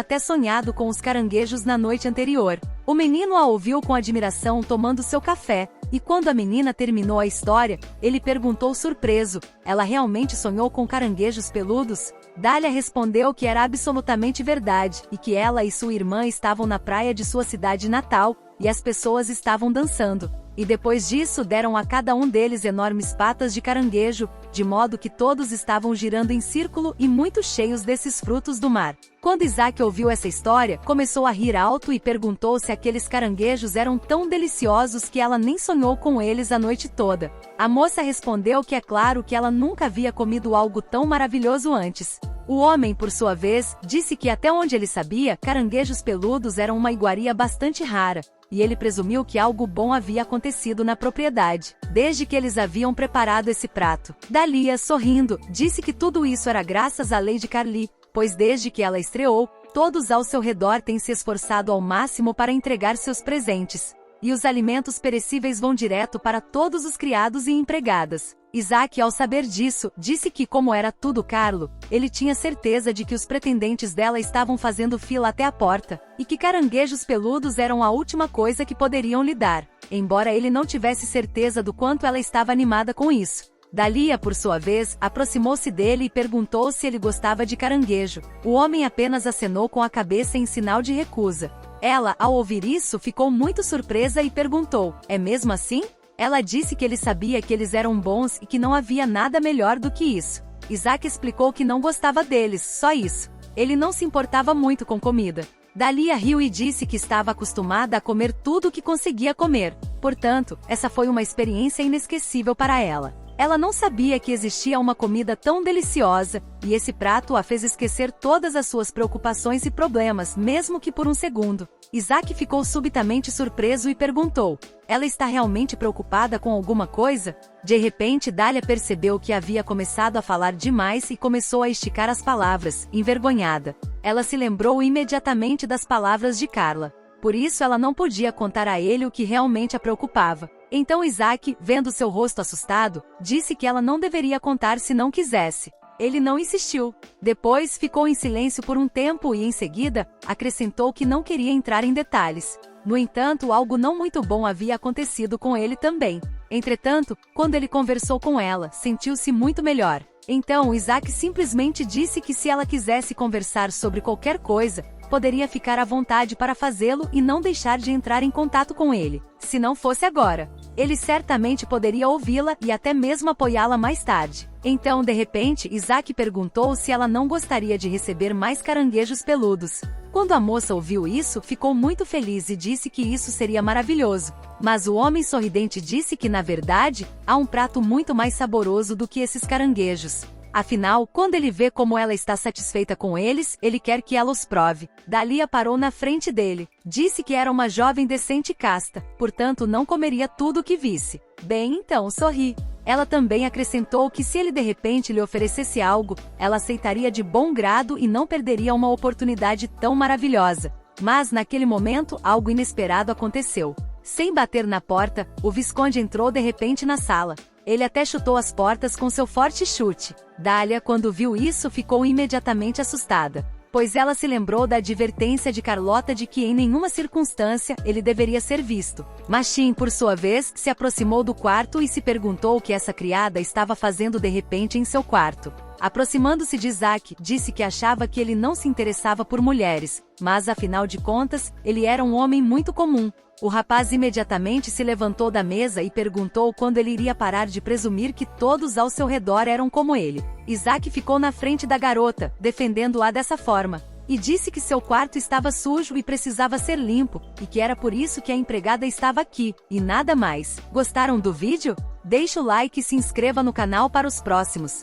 até sonhado com os caranguejos na noite anterior. O menino a ouviu com admiração tomando seu café, e quando a menina terminou a história, ele perguntou surpreso: ela realmente sonhou com caranguejos peludos? Dália respondeu que era absolutamente verdade, e que ela e sua irmã estavam na praia de sua cidade natal, e as pessoas estavam dançando. E depois disso deram a cada um deles enormes patas de caranguejo, de modo que todos estavam girando em círculo e muito cheios desses frutos do mar. Quando Isaac ouviu essa história, começou a rir alto e perguntou se aqueles caranguejos eram tão deliciosos que ela nem sonhou com eles a noite toda. A moça respondeu que é claro que ela nunca havia comido algo tão maravilhoso antes. O homem, por sua vez, disse que até onde ele sabia, caranguejos peludos eram uma iguaria bastante rara, e ele presumiu que algo bom havia acontecido na propriedade, desde que eles haviam preparado esse prato. Dália, sorrindo, disse que tudo isso era graças à Lady Carly, pois desde que ela estreou, todos ao seu redor têm se esforçado ao máximo para entregar seus presentes. E os alimentos perecíveis vão direto para todos os criados e empregadas. Isaac, ao saber disso, disse que, como era tudo Carlo, ele tinha certeza de que os pretendentes dela estavam fazendo fila até a porta, e que caranguejos peludos eram a última coisa que poderiam lhe dar, embora ele não tivesse certeza do quanto ela estava animada com isso. Dália, por sua vez, aproximou-se dele e perguntou se ele gostava de caranguejo. O homem apenas acenou com a cabeça em sinal de recusa. Ela, ao ouvir isso, ficou muito surpresa e perguntou: é mesmo assim? Ela disse que ele sabia que eles eram bons e que não havia nada melhor do que isso. Isaac explicou que não gostava deles, só isso. Ele não se importava muito com comida. Dália riu e disse que estava acostumada a comer tudo o que conseguia comer. Portanto, essa foi uma experiência inesquecível para ela. Ela não sabia que existia uma comida tão deliciosa, e esse prato a fez esquecer todas as suas preocupações e problemas, mesmo que por um segundo. Isaac ficou subitamente surpreso e perguntou: ela está realmente preocupada com alguma coisa? De repente, Dália percebeu que havia começado a falar demais e começou a esticar as palavras, envergonhada. Ela se lembrou imediatamente das palavras de Carla. Por isso ela não podia contar a ele o que realmente a preocupava. Então Isaac, vendo seu rosto assustado, disse que ela não deveria contar se não quisesse. Ele não insistiu. Depois ficou em silêncio por um tempo e, em seguida, acrescentou que não queria entrar em detalhes. No entanto, algo não muito bom havia acontecido com ele também. Entretanto, quando ele conversou com ela, sentiu-se muito melhor. Então Isaac simplesmente disse que se ela quisesse conversar sobre qualquer coisa, poderia ficar à vontade para fazê-lo e não deixar de entrar em contato com ele. Se não fosse agora, ele certamente poderia ouvi-la e até mesmo apoiá-la mais tarde. Então, de repente, Isaac perguntou se ela não gostaria de receber mais caranguejos peludos. Quando a moça ouviu isso, ficou muito feliz e disse que isso seria maravilhoso. Mas o homem sorridente disse que, na verdade, há um prato muito mais saboroso do que esses caranguejos. Afinal, quando ele vê como ela está satisfeita com eles, ele quer que ela os prove. Dália parou na frente dele. Disse que era uma jovem decente e casta, portanto não comeria tudo o que visse. Bem, então sorri. Ela também acrescentou que se ele de repente lhe oferecesse algo, ela aceitaria de bom grado e não perderia uma oportunidade tão maravilhosa. Mas naquele momento, algo inesperado aconteceu. Sem bater na porta, o Visconde entrou de repente na sala. Ele até chutou as portas com seu forte chute. Dália, quando viu isso, ficou imediatamente assustada, pois ela se lembrou da advertência de Carlota de que em nenhuma circunstância ele deveria ser visto. Machim, por sua vez, se aproximou do quarto e se perguntou o que essa criada estava fazendo de repente em seu quarto. Aproximando-se de Isaac, disse que achava que ele não se interessava por mulheres, mas afinal de contas, ele era um homem muito comum. O rapaz imediatamente se levantou da mesa e perguntou quando ele iria parar de presumir que todos ao seu redor eram como ele. Isaac ficou na frente da garota, defendendo-a dessa forma, e disse que seu quarto estava sujo e precisava ser limpo, e que era por isso que a empregada estava aqui, e nada mais. Gostaram do vídeo? Deixe o like e se inscreva no canal para os próximos.